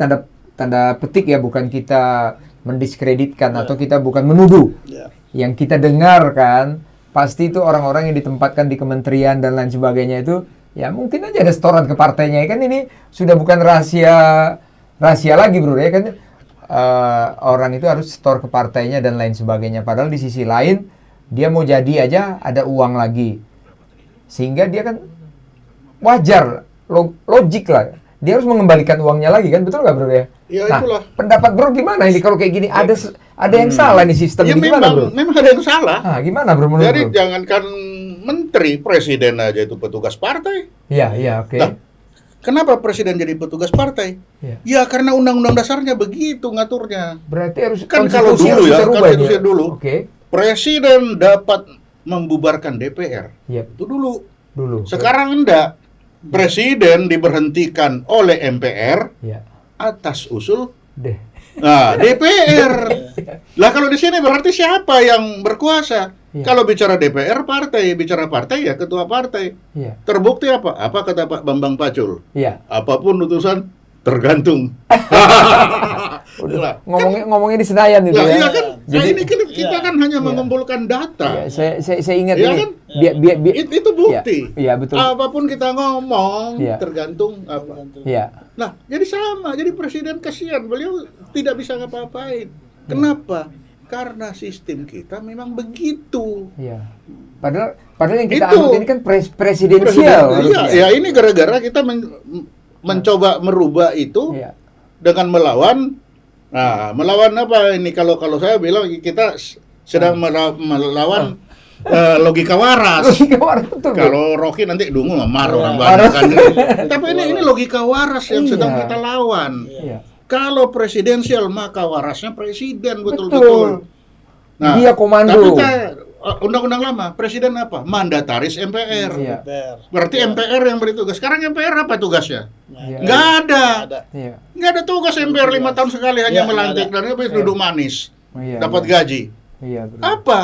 tanda petik ya, bukan kita mendiskreditkan atau kita bukan menuduh. Ya. Yang kita dengar kan pasti itu orang-orang yang ditempatkan di kementerian dan lain sebagainya itu ya mungkin aja ada setoran ke partainya kan, ini sudah bukan rahasia lagi bro ya kan. Orang itu harus setor ke partainya dan lain sebagainya. Padahal di sisi lain dia mau jadi aja ada uang lagi, sehingga dia kan wajar, logik lah. Dia harus mengembalikan uangnya lagi kan, betul nggak bro ya? Ya, nah, itulah. pendapat bro gimana ini kalau kayak gini? Ada yang salah nih sistem Ya ini, gimana bro? memang ada yang salah. Ah, gimana bro menurut Jadi bro? jangankan menteri, presiden aja itu petugas partai. Iya, oke. Nah, kenapa presiden jadi petugas partai? Iya. Ya karena undang-undang dasarnya begitu ngaturnya. Berarti harus Kan kalau konstitusi dulu harus ya, dirubah konstitusi ini. dulu. Oke. Presiden dapat membubarkan DPR. Iya, Itu dulu. dulu. Sekarang enggak. Presiden diberhentikan oleh MPR Iya. atas usul Deh. DPR. Lah kalau di sini berarti siapa yang berkuasa? Iya. Kalau bicara DPR partai, bicara partai ya ketua partai. Iya. Terbukti apa? Apa kata Pak Bambang Pacul? Iya. Apapun utusan tergantung. Udah, ngomongnya di Senayan itu Lah, ya. iya kan? Jadi Nah, ini kita kan hanya mengumpulkan data. ya, saya ingat Iya ini. kan? Itu bukti. Iya, betul. Apapun kita ngomong Iya. tergantung apa. Iya. Nah, jadi sama. Jadi presiden kasihan, beliau tidak bisa ngapa-ngapain. Kenapa? Karena sistem kita memang begitu. Iya. Padahal yang kita Itu. anut ini kan presidensial Iya, harusnya. ya ini gara-gara kita mencoba merubah itu Iya. dengan melawan. Nah, melawan apa ini? Kalau saya bilang kita sedang melawan logika waras. Logika waras, betul. Kalau Rocky nanti dungu marah orang Waras. banyak kan. Tapi ini logika waras yang sedang Iya. kita lawan. Iya. Kalau presidensial maka warasnya presiden Betul. betul-betul. Nah, Dia komando. Tapi undang-undang lama presiden apa? Mandataris MPR. Iya. Berarti MPR yang bertugas. Sekarang MPR apa tugasnya? Iya. Nggak ada. Iya. Nggak ada tugas MPR 5 tahun sekali hanya melantik dan habis duduk manis. Iya, Dapat iya. gaji. Iya, betul. Apa?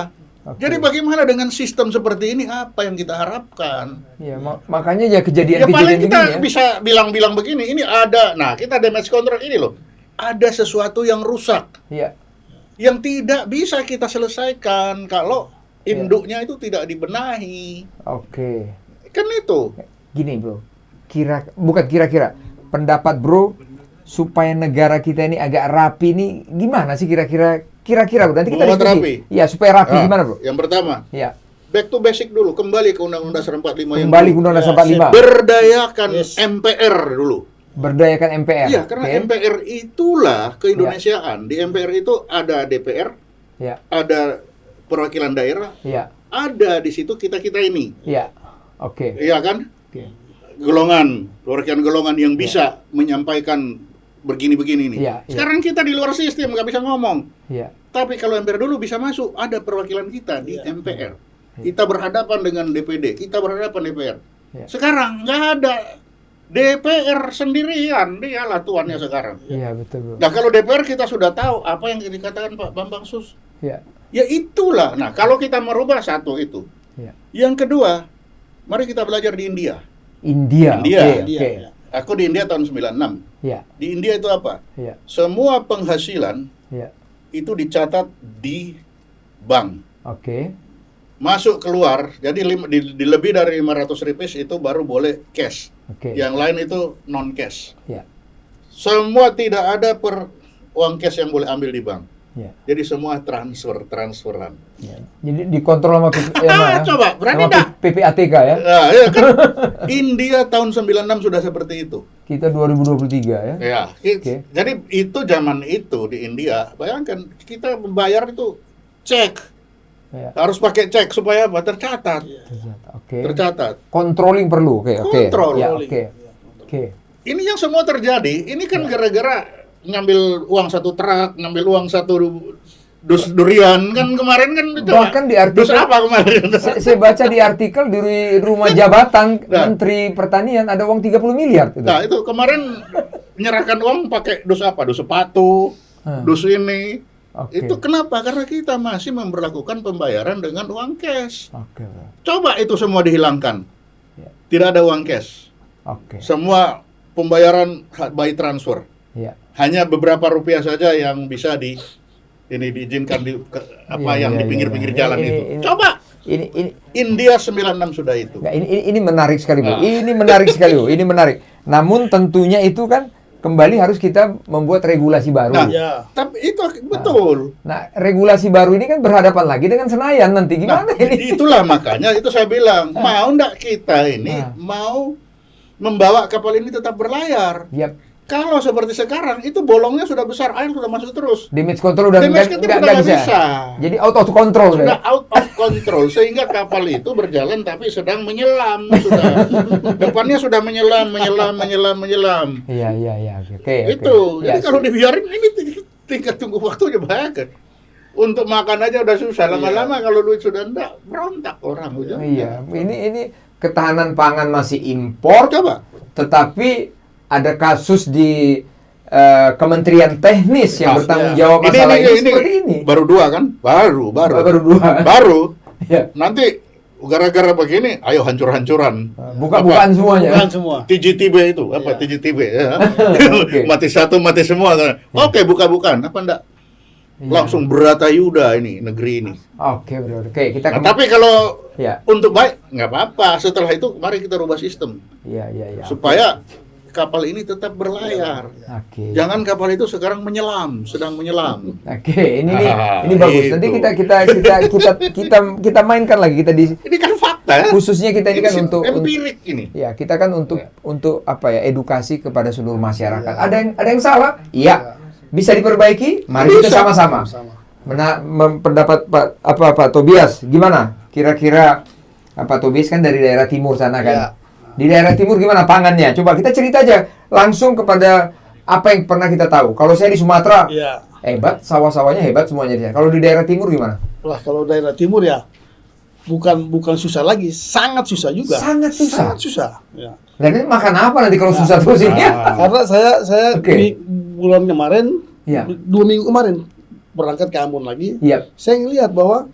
Oke. Jadi bagaimana dengan sistem seperti ini? Apa yang kita harapkan? Iya, makanya ya Ya kejadian-kejadian paling kita begini ya. bisa bilang begini, ini ada, nah kita damage control ini loh, ada sesuatu yang rusak, Iya. yang tidak bisa kita selesaikan kalau induknya itu tidak dibenahi. Oke. Kan itu. Gini, Bro. Bukan kira-kira. Pendapat Bro supaya negara kita ini agak rapi nih gimana sih kira-kira Bro? Nanti kita Membuat diskusi. rapi? Iya, supaya rapi Nah, gimana, Bro? Yang pertama, Iya. back to basic dulu, kembali ke Undang-Undang Dasar 45 yang Kembali ke dulu. Undang-Undang 45. Berdayakan MPR dulu. Berdayakan MPR. Iya, karena Oke. MPR itulah keindonesiaan. Di MPR itu ada DPR, Iya. ada perwakilan daerah, Iya. ada di situ kita-kita ini. Iya. Oke. Iya kan? Oke. Golongan, perwakilan golongan yang bisa menyampaikan begini-begini nih. Iya, iya. Sekarang kita di luar sistem, nggak bisa ngomong. Iya. Tapi kalau MPR dulu bisa masuk, ada perwakilan kita di MPR. Iya. Kita berhadapan dengan DPD, kita berhadapan DPR. Iya. Sekarang nggak ada. DPR sendirian, dialah tuannya sekarang. Iya, betul, Bro. Nah, kalau DPR kita sudah tahu apa yang dikatakan Pak Bambang Sus. Iya. Ya itulah. Nah, kalau kita merubah satu itu. Iya. Yang kedua, mari kita belajar di India. India. India. Oke. Oke. Aku di India tahun 96. Iya. Di India itu apa? Iya. Semua penghasilan Iya. itu dicatat di bank. Oke. Masuk keluar, jadi di lebih dari 500 rupiah itu baru boleh cash. Oke. Yang lain itu non cash. Iya. Semua tidak ada uang cash yang boleh ambil di bank. Iya. Jadi semua transferan. Iya. Jadi dikontrol sama Coba, berani sama dah? PPATK ya. Nah, ya kan? India tahun 96 sudah seperti itu. Kita 2023 ya. Ya, Oke. jadi itu zaman itu di India. Bayangkan kita membayar itu cek. Ya. Harus pakai cek supaya apa? Tercatat. Oke. Tercatat. Controlling perlu. Oke. Kontrol. Ya, oke. Oke. Ini yang semua terjadi. Ini kan gara-gara ngambil uang satu truk, ngambil uang satu dus durian kan kemarin kan itu. Bahkan di artikel dus apa kemarin? saya baca di artikel di rumah jabatan Nah. Menteri Pertanian ada uang 30 miliar gitu. Nah, itu kemarin menyerahkan uang pakai dus apa? Dus sepatu, dus ini. Oke. Itu kenapa? Karena kita masih memperlakukan pembayaran dengan uang cash. Oke, Bro. Coba itu semua dihilangkan. Ya. Tidak ada uang cash. Oke. Semua pembayaran by transfer. Ya. Hanya beberapa rupiah saja yang bisa diizinkan di yang di pinggir-pinggir jalan itu. Coba Ini India 96 sudah itu. enggak, ini menarik sekali, Bu. Ini menarik sekali, Bu. Ini menarik. Namun tentunya itu kan kembali harus kita membuat regulasi baru. Nah, Ya. tapi itu betul. Nah, regulasi baru ini kan berhadapan lagi dengan Senayan nanti gimana Nah, ini? itulah makanya itu saya bilang, mau enggak kita ini mau membawa kapal ini tetap berlayar. Yap. Kalau seperti sekarang itu bolongnya sudah besar, air sudah masuk terus. Damage control udah Damage control udah nggak bisa. Jadi auto control Sudah ya. out of control sehingga kapal itu berjalan tapi sedang menyelam sudah. Depannya sudah menyelam. Iya. Oke. Itu. Ya, Jadi kalau dibiarin ini tinggal tunggu waktunya bayangkan. Untuk makan aja udah susah. Lama-lama kalau duit sudah enggak, berontak orang ujungnya. Iya, ini ketahanan pangan masih impor, Coba. tetapi ada kasus di Kementerian Teknis yang bertanggung jawab Ini masalah ini seperti ini. Baru dua kan? Baru. Baru dua. Baru. Ya. Nanti gara-gara begini, ayo hancur-hancuran. Bukan semuanya. Bukan semua. TGTB itu, apa Iya. TGTB ya. Oke. Mati satu, mati semua. Oke, bukan. Apa enggak? Iya. Langsung beratayuda ini, negeri ini. Oke, bro. Oke, kita Nah, tapi kalau ya. untuk baik, nggak apa-apa. Setelah itu, mari kita rubah sistem. Iya. Supaya kapal ini tetap berlayar. Oke. Jangan kapal itu sekarang sedang menyelam. Oke, ini Ah, bagus. Nanti itu. kita mainkan lagi kita di Ini kan fakta ya. khususnya kita ini kan Ini untuk empirik ini. ya, kita kan untuk apa ya, edukasi kepada seluruh masyarakat. Ada yang salah? Iya. Bisa diperbaiki? Mari kita Bisa. sama-sama. Sama. Pendapat Pak Tobias gimana? Kira-kira Pak Tobias kan dari daerah timur sana kan? Iya. Di daerah timur gimana pangannya? Coba kita cerita aja langsung kepada apa yang pernah kita tahu. Kalau saya di Sumatera Iya. hebat, sawah-sawahnya hebat semuanya di sana. Kalau di daerah timur gimana? Wah, kalau daerah timur ya bukan susah lagi, sangat susah juga. Sangat susah. Sangat susah. Ya. Dan ini makan apa nanti kalau susah terus ini? Karena saya Oke. bulan kemarin, Iya. 2 minggu kemarin berangkat ke Ambon lagi. Iya. Saya ngelihat bahwa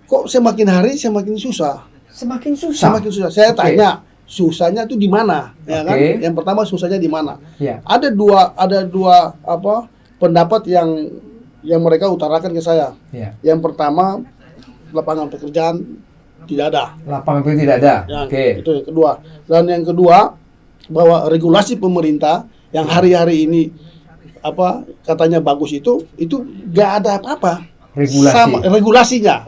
kok semakin hari semakin susah. Semakin susah. Semakin susah. Saya Oke. tanya, susahnya itu di mana? Ya kan? Oke. Yang pertama susahnya di mana? Iya. Ada dua pendapat yang mereka utarakan ke saya. Iya. Yang pertama, lapangan pekerjaan tidak ada. Lapangan kerja tidak ada. Ya, Oke. itu yang kedua. Dan yang kedua, bahwa regulasi pemerintah yang hari-hari ini katanya bagus itu nggak ada apa-apa. Regulasi.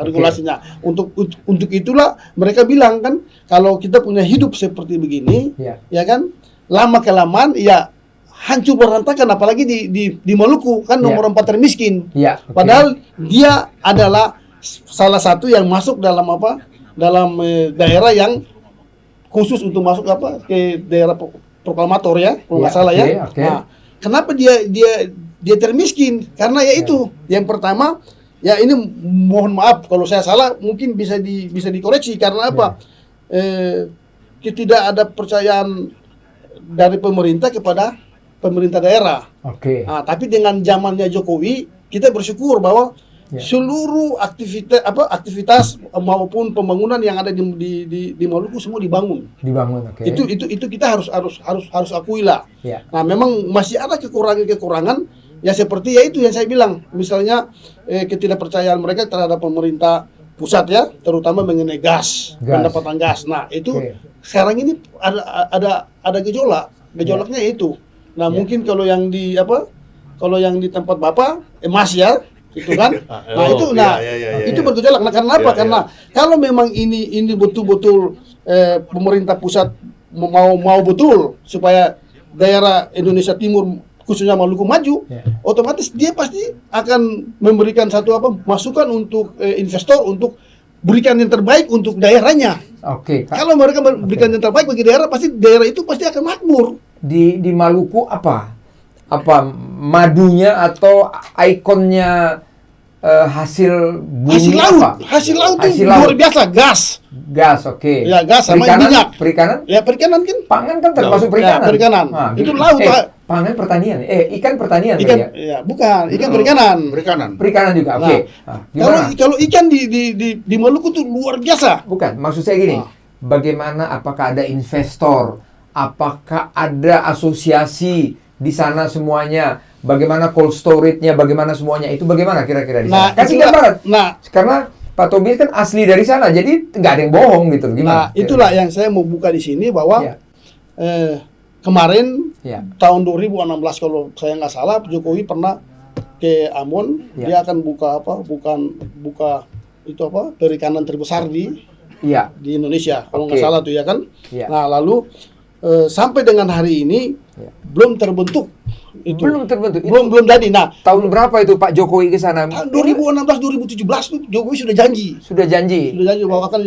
Regulasinya. Untuk itulah mereka bilang kan, kalau kita punya hidup seperti begini, Iya. ya kan, lama kelamaan ya hancur berantakan, apalagi di Maluku kan nomor 4 termiskin. Iya. Oke. Padahal dia adalah salah satu yang masuk dalam daerah yang khusus untuk masuk ke daerah proklamator ya, kalau nggak Ya, salah ya. oke. Nah, kenapa dia termiskin? Karena ya itu, yang pertama ya ini, mohon maaf kalau saya salah, mungkin bisa dikoreksi karena apa? Tidak ada percayaan dari pemerintah kepada pemerintah daerah. Oke. Nah, tapi dengan zamannya Jokowi, kita bersyukur bahwa seluruh aktivitas maupun pembangunan yang ada di Maluku semua dibangun. Oke. Itu kita harus akui lah. Ya. Nah, memang masih ada kekurangan ya, seperti ya itu yang saya bilang, misalnya ketidakpercayaan mereka terhadap pemerintah pusat ya, terutama mengenai gas. Pendapatan gas. Nah, itu sekarang ini ada gejolaknya itu. Nah, mungkin kalau yang di tempat Bapak Mas ya, itu kan. Nah, itu bergejolak. Nah, karena apa? Karena kalau memang ini betul-betul pemerintah pusat mau betul supaya daerah Indonesia Timur khususnya Maluku maju, otomatis dia pasti akan memberikan satu masukan untuk investor untuk berikan yang terbaik untuk daerahnya. Oke. Kalau mereka berikan yang terbaik bagi daerah, pasti daerah itu pasti akan makmur. Di Maluku apa madunya atau ikonnya hasil bumi Hasil laut itu Hasil laut. luar biasa, gas. Oke. Ya, gas sama minyak. Perikanan? Ya, perikanan kan. Pangan kan termasuk Ya, perikanan. perikanan. Itu laut, Pak. Pangan pertanian. Ikan pertanian Ikan, ya? ya, bukan, ikan perikanan. Perikanan Juga. Oke. Kalau ikan di Maluku tuh luar biasa. Bukan, maksud saya gini. Bagaimana, apakah ada investor? Apakah ada asosiasi di sana semuanya? Bagaimana cold storage-nya? Bagaimana semuanya? Itu bagaimana kira-kira di sana? Kasih gambaran. Karena Pak Tobias kan asli dari sana, jadi nggak ada yang bohong gitu. Gimana? Nah, itulah yang saya mau buka di sini bahwa kemarin tahun 2016 kalau saya nggak salah, Jokowi pernah ke Ambon, dia akan buka perikanan terbesar di Indonesia kalau nggak salah tuh ya kan. Nah, lalu sampai dengan hari ini belum terbentuk itu. Belum jadi. Nah, tahun berapa itu Pak Jokowi ke sana? Tahun 2016 2017 tuh Jokowi sudah janji bahwa akan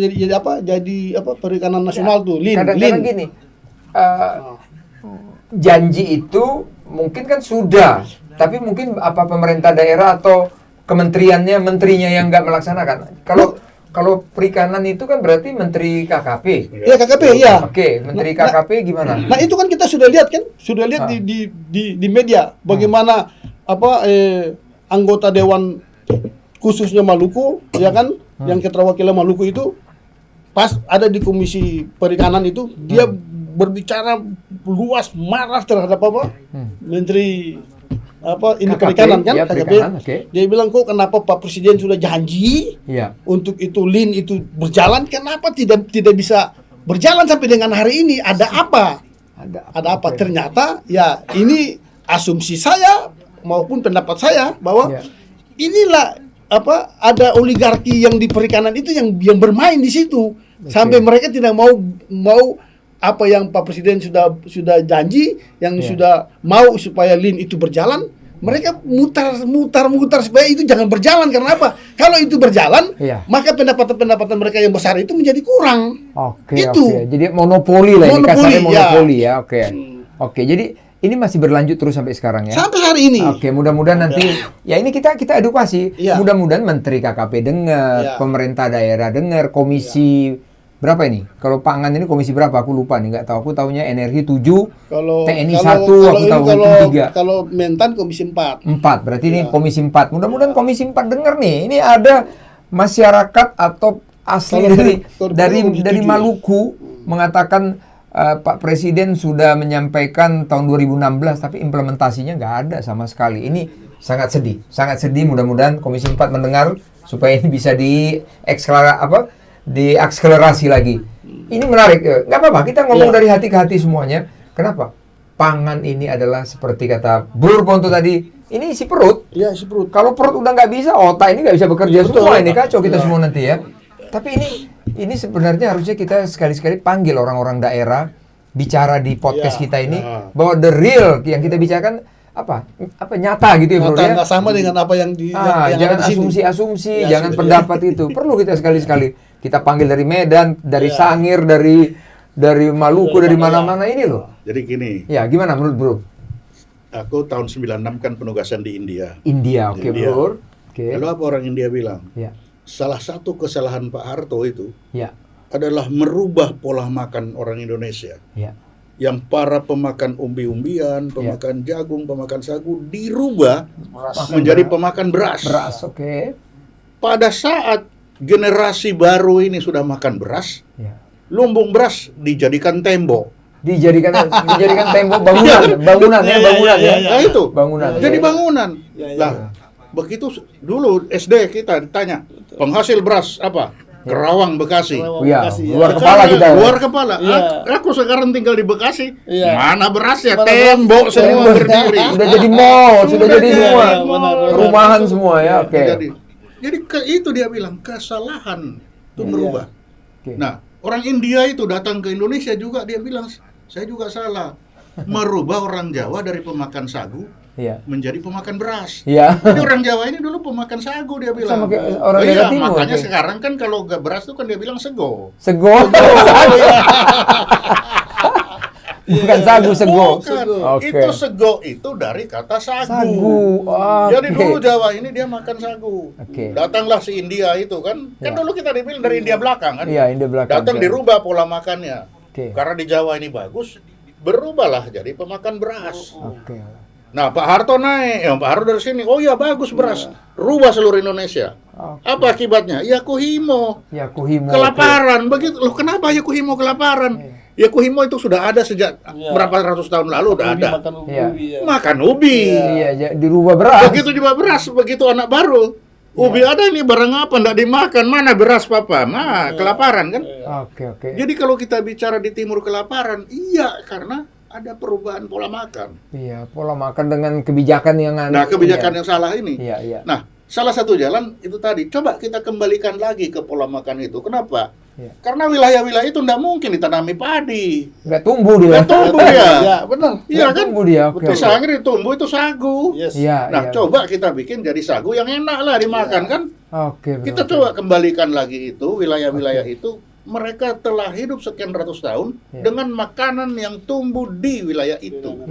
jadi perikanan nasional tuh, Kadang-kadang gini. Janji itu mungkin kan sudah, tapi mungkin apa pemerintah daerah atau menterinya yang nggak melaksanakan. Kalau perikanan itu kan berarti Menteri KKP. Ya, KKP ya. Oke, Menteri KKP gimana? Nah, itu kan kita sudah lihat di media bagaimana anggota dewan khususnya Maluku ya kan yang keterwakilan Maluku itu pas ada di Komisi Perikanan itu dia berbicara luas marah terhadap Menteri KKP, perikanan kan, ya, KKP. perikanan, okay. Dia bilang kok kenapa Pak Presiden sudah janji untuk itu LIN itu berjalan, kenapa tidak bisa berjalan sampai dengan hari ini? Ada apa? Ada apa? Okay. Ternyata ya ini asumsi saya maupun pendapat saya bahwa inilah ada oligarki yang di perikanan itu yang bermain di situ. Sampai mereka tidak mau apa yang Pak Presiden sudah janji, yang sudah mau supaya LIN itu berjalan, mereka mutar supaya itu jangan berjalan. Karena apa? Kalau itu berjalan, maka pendapatan mereka yang besar itu menjadi kurang. Oke. Jadi monopoli lah, ini kasarnya monopoli ya. Oke. Jadi ini masih berlanjut terus sampai sekarang ya. Sampai hari ini. Oke, mudah-mudahan nanti ya ini kita edukasi. Mudah-mudahan Menteri KKP dengar, pemerintah daerah dengar, komisi berapa ini? Kalau pangan ini komisi berapa? Aku lupa nih, nggak tahu. Aku tahunya energi 7, TNI 1, aku tahu itu 3. Kalau Mentan komisi 4. 4, berarti ini komisi 4. Mudah-mudahan komisi 4 dengar nih. Ini ada masyarakat atau asli dari Maluku mengatakan Pak Presiden sudah menyampaikan tahun 2016, tapi implementasinya nggak ada sama sekali. Ini sangat sedih. Mudah-mudahan komisi 4 mendengar supaya ini bisa diakselerasi lagi. Ini menarik. Nggak apa-apa, kita ngomong dari hati ke hati semuanya. Kenapa? Pangan ini adalah seperti kata Bro Ponto tadi, ini isi perut. Iya, isi perut. Kalau perut udah nggak bisa, otak ini nggak bisa bekerja semua. Ini kacau kita semua nanti ya. Tapi ini sebenarnya harusnya kita sekali-sekali panggil orang-orang daerah, bicara di podcast kita ini, bahwa the real yang kita bicarakan apa nyata gitu ya bro ya. Nggak sama dengan apa yang jangan asumsi-asumsi, jangan pendapat itu. Perlu kita sekali-sekali kita panggil dari Medan, dari Sangir, dari Maluku, dari mana-mana ini loh. Jadi gini. Ya, gimana menurut bro? Aku tahun 96 kan penugasan di India. Oke bro. Lalu apa orang India bilang? Salah satu kesalahan Pak Harto itu adalah merubah pola makan orang Indonesia. Yang para pemakan umbi-umbian, pemakan jagung, pemakan sagu dirubah menjadi pemakan beras. Pada saat generasi baru ini sudah makan beras, lumbung beras dijadikan tembok. Dijadikan tembok bangunan ya. Nah itu bangunan. Jadi bangunan. Lah begitu dulu SD kita ditanya penghasil beras apa? Kerawang, Bekasi. Luar kepala kita. Luar kepala. Aku sekarang tinggal di Bekasi. Mana berasnya? Tembok semua berdiri. Sudah jadi mall, sudah jadi semua. Perumahan semua ya. Jadi itu dia bilang kesalahan itu merubah. Nah, orang India itu datang ke Indonesia juga dia bilang saya juga salah merubah orang Jawa dari pemakan sagu menjadi pemakan beras. Jadi orang Jawa ini dulu pemakan sagu dia bilang. Orang daerah timur. Makanya sekarang kan kalau beras itu kan dia bilang sego. Bukan sagu, sego. Itu sego itu dari kata sagu. Jadi dulu Jawa ini dia makan sagu. Datanglah si India itu kan dulu kita dibilang dari India belakang kan. India belakang. Datang dirubah pola makannya. Karena di Jawa ini bagus, berubahlah jadi pemakan beras. Nah, Pak Harto naik, Pak Harto dari sini, oh ya bagus beras, rubah seluruh Indonesia. Apa akibatnya? Yakuhimo. Kelaparan. Begitu. Loh, kenapa Yakuhimo kelaparan? Yakuhimo itu sudah ada sejak berapa ratus tahun lalu udah ada. Makan ubi. Dirubah beras. Begitu juga beras, begitu anak baru. Ubi ada ini barang apa enggak dimakan? Mana beras papa? Nah, kelaparan kan? Jadi kalau kita bicara di timur kelaparan, karena ada perubahan pola makan. Pola makan dengan kebijakan yang kebijakan yang salah ini. Nah, salah satu jalan itu tadi. Coba kita kembalikan lagi ke pola makan itu. Kenapa? Karena wilayah-wilayah itu tidak mungkin ditanami padi. Nggak tumbuh dia. Benar. Iya kan? Tumbuh dia. Di Sangir tumbuh itu sagu. Coba kita bikin jadi sagu yang enak lah dimakan kan? Kita coba kembalikan lagi itu wilayah-wilayah itu. Mereka telah hidup sekian ratus tahun dengan makanan yang tumbuh di wilayah itu.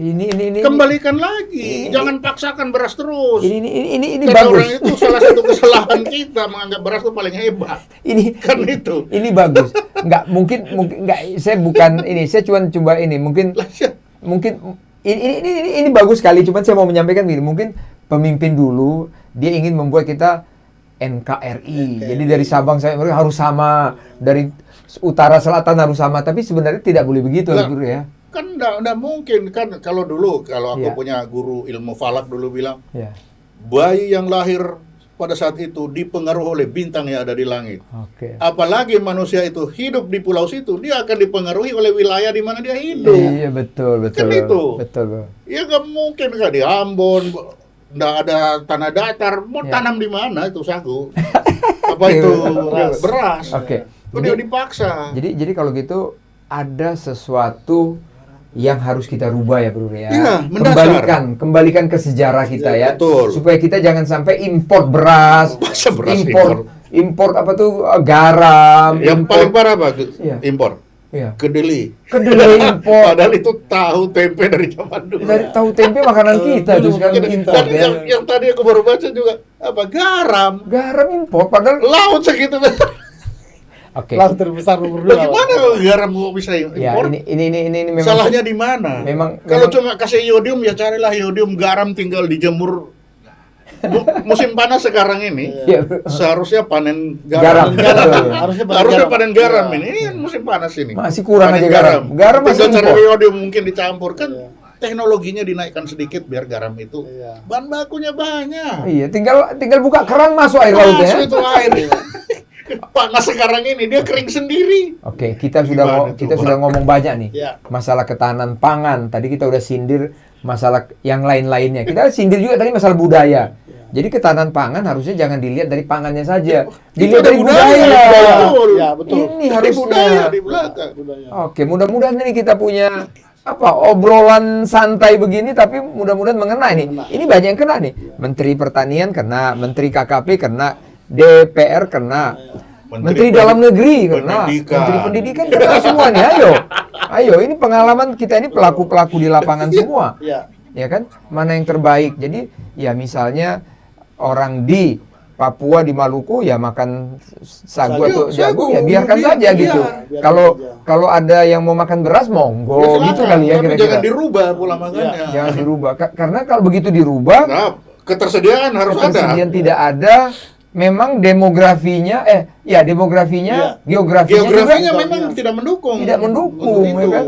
Kembalikan lagi, jangan paksakan beras terus. Ini karena bagus. Orang itu salah satu kesalahan kita menganggap beras itu paling hebat. Ini bagus. Mungkin saya bukan ini. Saya coba ini. Mungkin ini bagus sekali. Cuman saya mau menyampaikan gini. Mungkin pemimpin dulu dia ingin membuat kita NKRI. Jadi dari Sabang sampai Merauke harus sama, dari utara selatan harus sama, tapi sebenarnya tidak boleh begitu Lah, guru ya. Kan enggak mungkin kan. Kalau aku Iya. punya guru ilmu falak dulu bilang, Ya. bayi yang lahir pada saat itu dipengaruhi oleh bintang yang ada di langit. Oke. Apalagi manusia itu hidup di pulau situ, dia akan dipengaruhi oleh wilayah di mana dia hidup. Iya betul betul. Kan itu. Betul. Bro. Ya nggak mungkin kan di Ambon, nggak ada tanah datar, mau Ya. tanam di mana itu sagu? Apa itu beras? Oke. Kok dia dipaksa? Jadi kalau gitu ada sesuatu yang harus kita rubah ya Bro ya. Iya, mendasar. Kembalikan ke sejarah kita ya. Betul. Supaya kita jangan sampai import beras, Masa beras import apa tuh garam, Yang import, paling parah apa? Iya. Impor. iya. Kedelai. Kedelai import. Padahal itu tahu tempe dari zaman dulu. Dari tahu tempe makanan kita tuh sekarang import Dan ya. yang tadi aku baru baca juga apa garam. Garam import padahal Laut segitu. oke. Laut terbesar nomor 2. Bagaimana garam kok bisa Ya, impor? ini memang Salahnya di mana? Kalau cuma kasih iodium ya carilah iodium, garam tinggal dijemur. Musim panas sekarang ini Iya. seharusnya panen Garam. garam. Harusnya panen garam Iya. ini. Ini kan musim panas ini. Masih kurang Panen aja garam. Garam masih Tinggal cari impor. iodium mungkin dicampur kan. Iya. Teknologinya dinaikkan sedikit biar garam itu Iya. bahan bakunya banyak. Iya, tinggal buka keran masuk air laut ya. Masuk itu air. Panas sekarang ini dia kering sendiri. Oke, kita Gimana sudah tuh, ngomong banyak nih. Iya. Masalah ketahanan pangan. Tadi kita udah sindir masalah yang lain-lainnya. Kita sindir juga tadi masalah budaya. Jadi ketahanan pangan harusnya jangan dilihat dari pangannya saja. Dilihat Itu ada dari budaya. Betul. Ya, betul. Ini Ada harusnya. budaya di belakang. Budaya. Oke, mudah-mudahan ini kita punya obrolan santai begini tapi mudah-mudahan mengena ini. Ini banyak yang kena nih. Menteri Pertanian kena, Menteri KKP kena, DPR kena, Menteri Dalam Negeri kena, Pendidikan. Menteri Pendidikan kena semua nih. Ayo, ini pengalaman kita ini pelaku-pelaku di lapangan semua. Iya. Ya kan? Mana yang terbaik. Jadi ya misalnya orang di Papua, di Maluku ya makan sagu atau jagung ya biarkan saja gitu. biarkan Kalau ada yang mau makan beras monggo Ya, silakan. gitu kali ya Tapi kira-kira. jangan dirubah pola makannya. Jangan dirubah. Karena kalau begitu dirubah, Nah, ketersediaan harus ada. ketersediaan tidak ada. Memang demografinya, geografinya Geografinya juga memang tidak mendukung. tidak mendukung, Untuk ya itu. kan?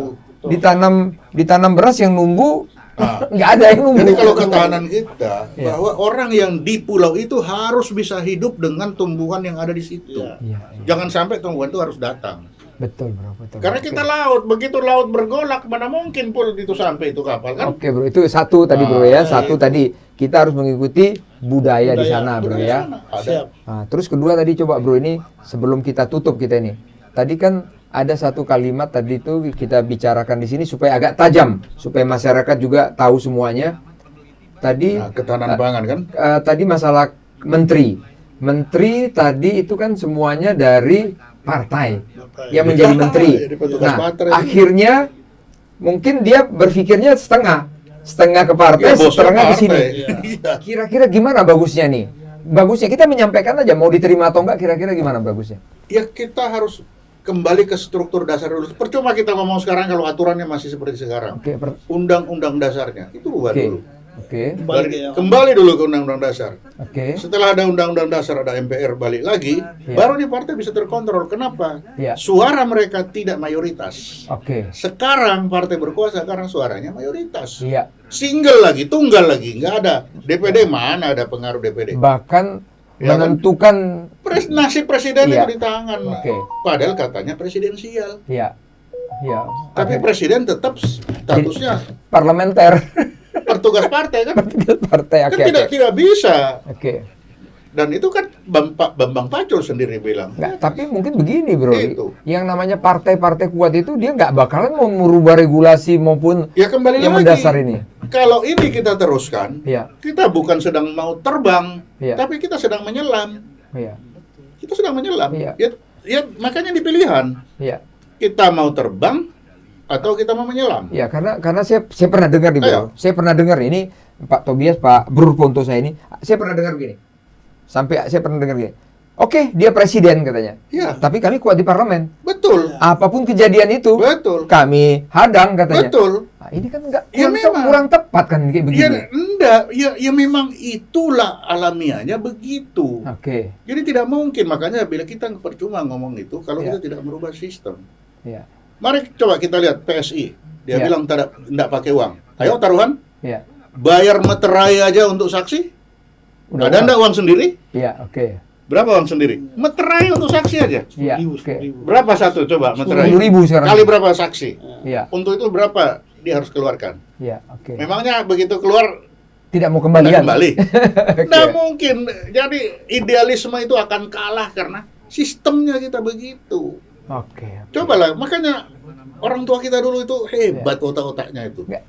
Ditanam beras yang nunggu, Ah. nggak ada yang nunggu. Jadi kalau ketahanan kita, Iya. bahwa orang yang di pulau itu harus bisa hidup dengan tumbuhan yang ada di situ. Iya. Iya, Jangan sampai tumbuhan itu harus datang. betul bro, betul. Karena kita laut, begitu laut bergolak, mana mungkin pul itu sampai itu kapal kan? Oke bro, itu satu tadi bro ya, Ah, satu itu. tadi kita harus mengikuti budaya di Budaya. sana bro Budaya ya. sana ada. Siap. Nah, terus kedua tadi coba bro ini sebelum kita tutup kita ini, tadi kan ada satu kalimat tadi itu kita bicarakan di sini supaya agak tajam, supaya masyarakat juga tahu semuanya. Tadi Nah, ketahanan pangan kan? tadi masalah menteri. Menteri tadi itu kan semuanya dari partai yang menjadi menteri. Jadi petugas Nah, partai. akhirnya mungkin dia berpikirnya setengah ke partai, Ya, bosnya setengah ke partai. sini. Iya. Kira-kira gimana bagusnya nih? Bagusnya kita menyampaikan aja mau diterima atau enggak, kira-kira gimana bagusnya? Ya kita harus kembali ke struktur dasar dulu. Percuma kita ngomong sekarang kalau aturannya masih seperti sekarang. Oke, Undang-undang dasarnya itu rubah oke. dulu. Oke. Kembali dulu ke undang-undang dasar. Oke. Setelah ada undang-undang dasar, ada MPR balik lagi, baru nih partai bisa terkontrol. Kenapa? Iya. Suara mereka tidak mayoritas. Oke. Sekarang partai berkuasa, sekarang suaranya mayoritas. Iya. Single lagi, tunggal lagi, nggak ada. DPD mana ada pengaruh DPD? Bahkan Ya kan? menentukan Nasib presiden Iya. itu di tangan. Oke. Padahal katanya presidensial. ya. Ya. Tapi presiden tetap statusnya Parlementer. petugas partai kan? Partai Kan oke. tidak bisa. Oke. Dan itu kan Bambang Pacul sendiri bilang. Nggak, tapi mungkin begini bro, Itu. yang namanya partai-partai kuat itu dia nggak bakalan mau merubah regulasi maupun Ya kembali yang lagi. mendasar ini. Kalau ini kita teruskan, Iya, kita bukan sedang mau terbang, Iya. tapi kita sedang menyelam. iya, Kita sedang menyelam. Iya. Ya makanya di pilihan. iya, Kita mau terbang atau kita mau menyelam. iya, karena saya pernah dengar nih bro, Ayo. saya pernah dengar ini Pak Tobias, Pak Bro Ponto saya ini, saya pernah dengar begini, sampai saya pernah dengar gini. Oke, dia presiden katanya, Iya, tapi kami kuat di parlemen. betul. Apapun kejadian itu, Betul. kami hadang katanya. Betul. Nah, ini kan nggak Ya, memang. kurang tepat kan kayak Ya, begini. enggak. Tidak, ya memang itulah alamiahnya begitu. Oke. Jadi tidak mungkin, makanya bila kita percuma ngomong itu kalau Ya. kita tidak merubah sistem. Ya. Mari coba kita lihat PSI, dia Ya. bilang tidak pakai uang. Ayo taruhan, Ya. bayar meterai aja untuk saksi. Ada enggak uang sendiri? Ya, oke. Berapa uang sendiri? Meterai untuk saksi aja. Ya, 10.000, oke. 10.000. Berapa satu coba meterai? 10.000 sekarang. Kali berapa saksi? Ya, Untuk itu berapa dia harus keluarkan? ya, oke. Memangnya begitu keluar Tidak mau tidak kembalian. kembali? Oke. Nggak mungkin. Jadi idealisme itu akan kalah karena sistemnya kita begitu. Oke. Cobalah, makanya orang tua kita dulu itu hebat otak-otaknya itu. Nggak,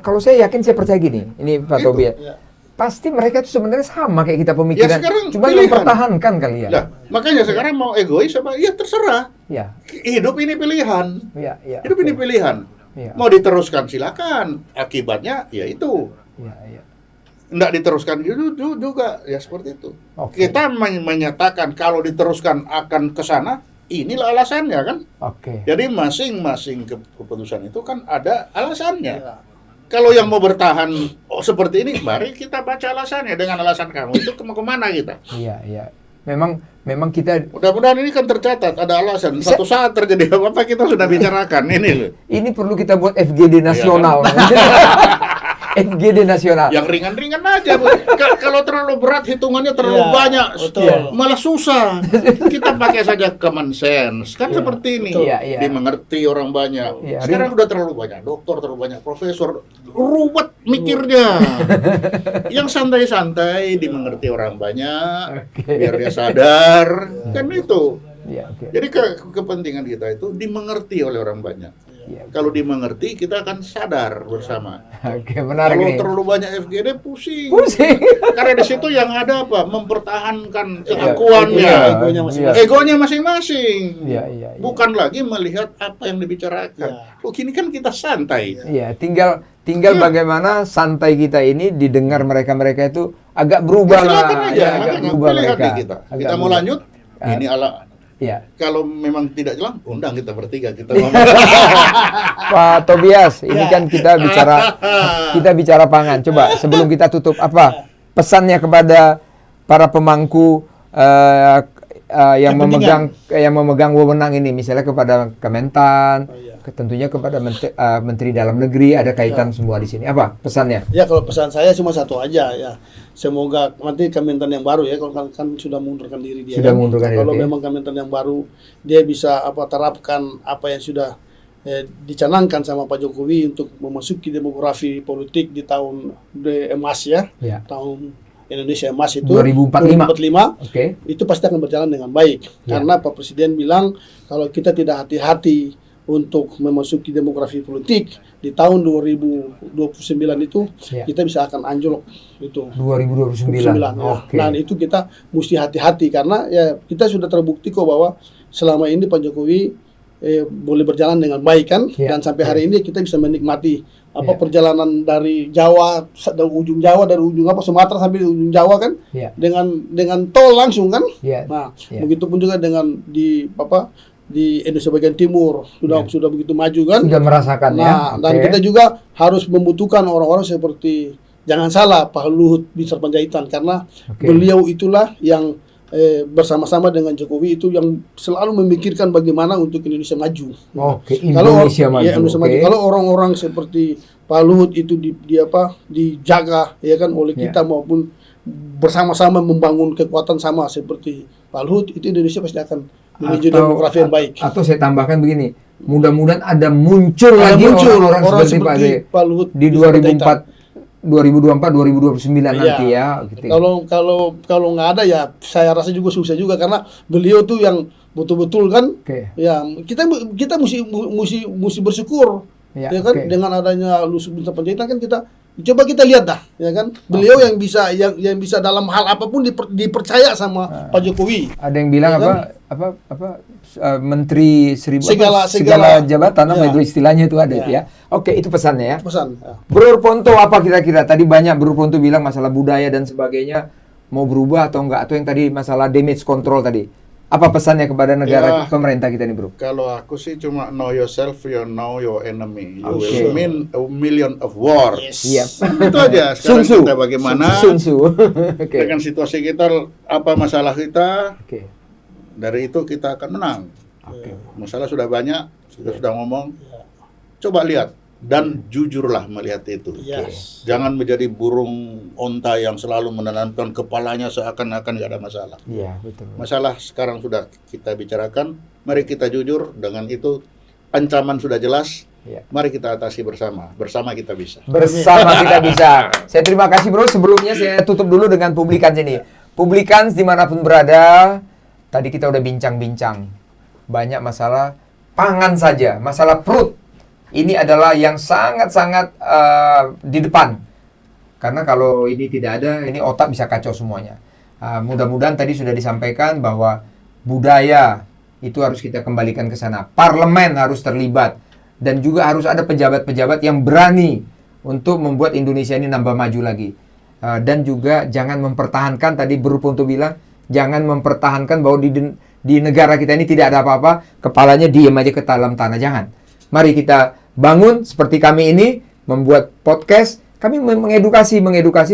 kalau saya yakin, saya percaya gini. Ini Pak Itu, Tobi ya. ya. Pasti mereka itu sebenarnya sama kayak kita pemikiran. Ya, sekarang Cuma pilihan. mempertahankan kali ya. Nah, makanya sekarang mau egois apa? Ya terserah. Ya, Hidup ini pilihan. ya, ya. Hidup ini pilihan. Ya. Mau diteruskan silakan. Akibatnya ya itu. Ya, ya. Nggak diteruskan itu juga ya seperti itu. Oke. Kita menyatakan kalau diteruskan akan ke sana, inilah alasannya kan. Oke. Jadi masing-masing keputusan itu kan ada alasannya. Ya. Kalau yang mau bertahan seperti ini, mari kita baca alasannya. Dengan alasan kamu itu mau kemana kita? Iya, iya. Memang kita Mudah-mudahan ini kan tercatat ada alasan. Suatu saat terjadi apa-apa kita sudah bicarakan ini loh. ini perlu kita buat FGD nasional. FGD nasional. Yang ringan-ringan aja. Bu. Kalau terlalu berat hitungannya terlalu Iya, banyak, betul. malah susah. Kita pakai saja common sense. Kan seperti ini. Betul. Iya, iya. Dimengerti orang banyak. Iya, Sekarang udah terlalu banyak dokter, terlalu banyak profesor. Ruwet mikirnya. Yang santai-santai dimengerti orang banyak, Oke. biar dia sadar. Kan itu. Iya, oke. Jadi kepentingan kita itu dimengerti oleh orang banyak. Iya. Kalau dimengerti, kita akan sadar bersama. Oke, menarik Kalau nih. terlalu banyak FGD pusing. Pusing. Karena di situ yang ada apa? Mempertahankan Iya, keakuannya, egonya masing-masing. egonya masing-masing. Iya, iya. Bukan lagi melihat apa yang dibicarakan. Iya. Loh, kini kan kita santai. Iya, tinggal Iya. bagaimana santai kita ini didengar mereka itu agak berubah Ya, lah. silakan aja. Ya, agak Makanya berubah pilihan mereka. di kita. Agak Kita mau berubah. lanjut. Ini ala. Iya. Kalau memang tidak jelas, undang kita bertiga kita ngomong. Pak Tobias, ini Ya. kan kita bicara pangan. Coba sebelum kita tutup, apa pesannya kepada para pemangku yang memegang wewenang ini, misalnya kepada Kementan, Oh, iya. tentunya kepada Menteri Dalam Negeri, ada kaitan semua di sini. Apa pesannya? Ya, kalau pesan saya cuma satu aja ya. Semoga nanti Kementan yang baru ya, kalau kan sudah mengundurkan diri dia. Sudah kan. mengundurkan diri, Kalau oke. memang Kementan yang baru, dia bisa terapkan apa yang sudah dicanangkan sama Pak Jokowi untuk memasuki demografi politik di tahun emas ya. Ya. Tahun Indonesia emas itu 2045. 2045. Oke. Itu pasti akan berjalan dengan baik. Ya. Karena Pak Presiden bilang kalau kita tidak hati-hati untuk memasuki demografi politik di tahun 2029 itu Ya. kita bisa akan anjlok itu 2029. 29, ya. Oke. Nah, itu kita mesti hati-hati karena ya kita sudah terbukti kok bahwa selama ini Pak Jokowi boleh berjalan dengan baik kan, Ya. dan sampai hari ini kita bisa menikmati Ya. perjalanan dari Jawa, dari ujung Jawa, dari ujung Sumatera sampai di ujung Jawa kan, Ya. dengan tol langsung kan. Ya. Nah, Ya. begitupun juga dengan di Indonesia bagian timur sudah begitu maju kan. Sudah merasakan ya. Nah, dan Oke. kita juga harus membutuhkan orang-orang seperti, jangan salah, Pak Luhut bin Sarpanjaitan, karena Oke. beliau itulah yang bersama-sama dengan Jokowi itu yang selalu memikirkan bagaimana untuk Indonesia maju. Oke, Kalau Indonesia maju. ya, Indonesia Oke. maju. Kalau orang-orang seperti Pak Luhut itu dijaga ya kan oleh Ya. kita maupun bersama-sama membangun kekuatan sama seperti Pak Luhut, itu Indonesia pasti akan menuju demografi yang baik. Atau saya tambahkan begini, mudah-mudahan ada muncul Ada lagi muncul orang seperti Pak Pak Luhut di bin Sarpanjaitan. 2024, 2029 nanti ya. Gitu. Kalau nggak ada ya saya rasa juga susah juga karena beliau tuh yang betul-betul kan Oke. ya kita mesti bersyukur Ya, ya kan oke. dengan adanya Luhut bin Sarpanjaitan kan kita coba kita lihat dah ya kan beliau yang bisa dalam hal apapun dipercaya sama Pak Jokowi. Ada yang bilang Ya menteri seribu Segala- segala segala- jabatan apa ya. itu istilahnya itu ada Ya. itu ya. Oke, itu pesannya ya. Pesan ya. Bro Ponto apa kira-kira? Tadi banyak Bro Ponto bilang masalah budaya dan sebagainya mau berubah atau enggak, atau yang tadi masalah damage control tadi. Apa pesannya kepada negara pemerintah kita nih, Bro? Kalau aku sih cuma know yourself, you know your enemy. You Okay. will win a million of war. Iya. Itu aja. Sekarang Sun Tzu. kita bagaimana Sun Tzu. Oke. dengan situasi kita, apa masalah kita, Oke. dari itu kita akan menang. Oke. Masalah sudah banyak, kita sudah ngomong. Coba lihat dan jujurlah melihat itu. Yes. Jangan menjadi burung onta yang selalu menanamkan kepalanya seakan-akan nggak ada masalah. Iya, betul. Masalah sekarang sudah kita bicarakan, mari kita jujur, dengan itu ancaman sudah jelas, Iya. mari kita atasi bersama, bersama kita bisa. Bersama kita bisa. Saya terima kasih, Bro. Sebelumnya saya tutup dulu dengan Publikans ini. Publikans dimanapun berada, tadi kita udah bincang-bincang. Banyak masalah pangan saja, masalah perut. Ini adalah yang sangat-sangat di depan. Karena kalau ini tidak ada, ini otak bisa kacau semuanya. Mudah-mudahan tadi sudah disampaikan bahwa budaya itu harus kita kembalikan ke sana. Parlemen harus terlibat. Dan juga harus ada pejabat-pejabat yang berani untuk membuat Indonesia ini nambah maju lagi. Dan juga jangan mempertahankan, tadi Bro Punto bilang, jangan mempertahankan bahwa di negara kita ini tidak ada apa-apa, kepalanya diem aja ke dalam tanah. Jangan. Mari kita bangun seperti kami ini, membuat podcast, kami mengedukasi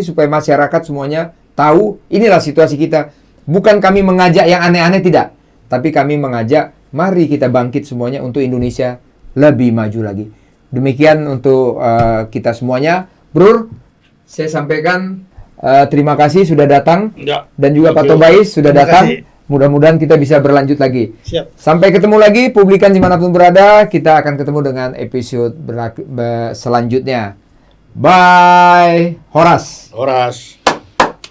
supaya masyarakat semuanya tahu inilah situasi kita. Bukan kami mengajak yang aneh-aneh, tidak. Tapi kami mengajak, mari kita bangkit semuanya untuk Indonesia lebih maju lagi. Demikian untuk kita semuanya. Bro, saya sampaikan terima kasih sudah datang. Dan juga Pak Tobais sudah Terima datang. kasih. Mudah-mudahan kita bisa berlanjut lagi. Siap. Sampai ketemu lagi, Publikans dimanapun berada. Kita akan ketemu dengan episode selanjutnya. Bye, Horas. Horas.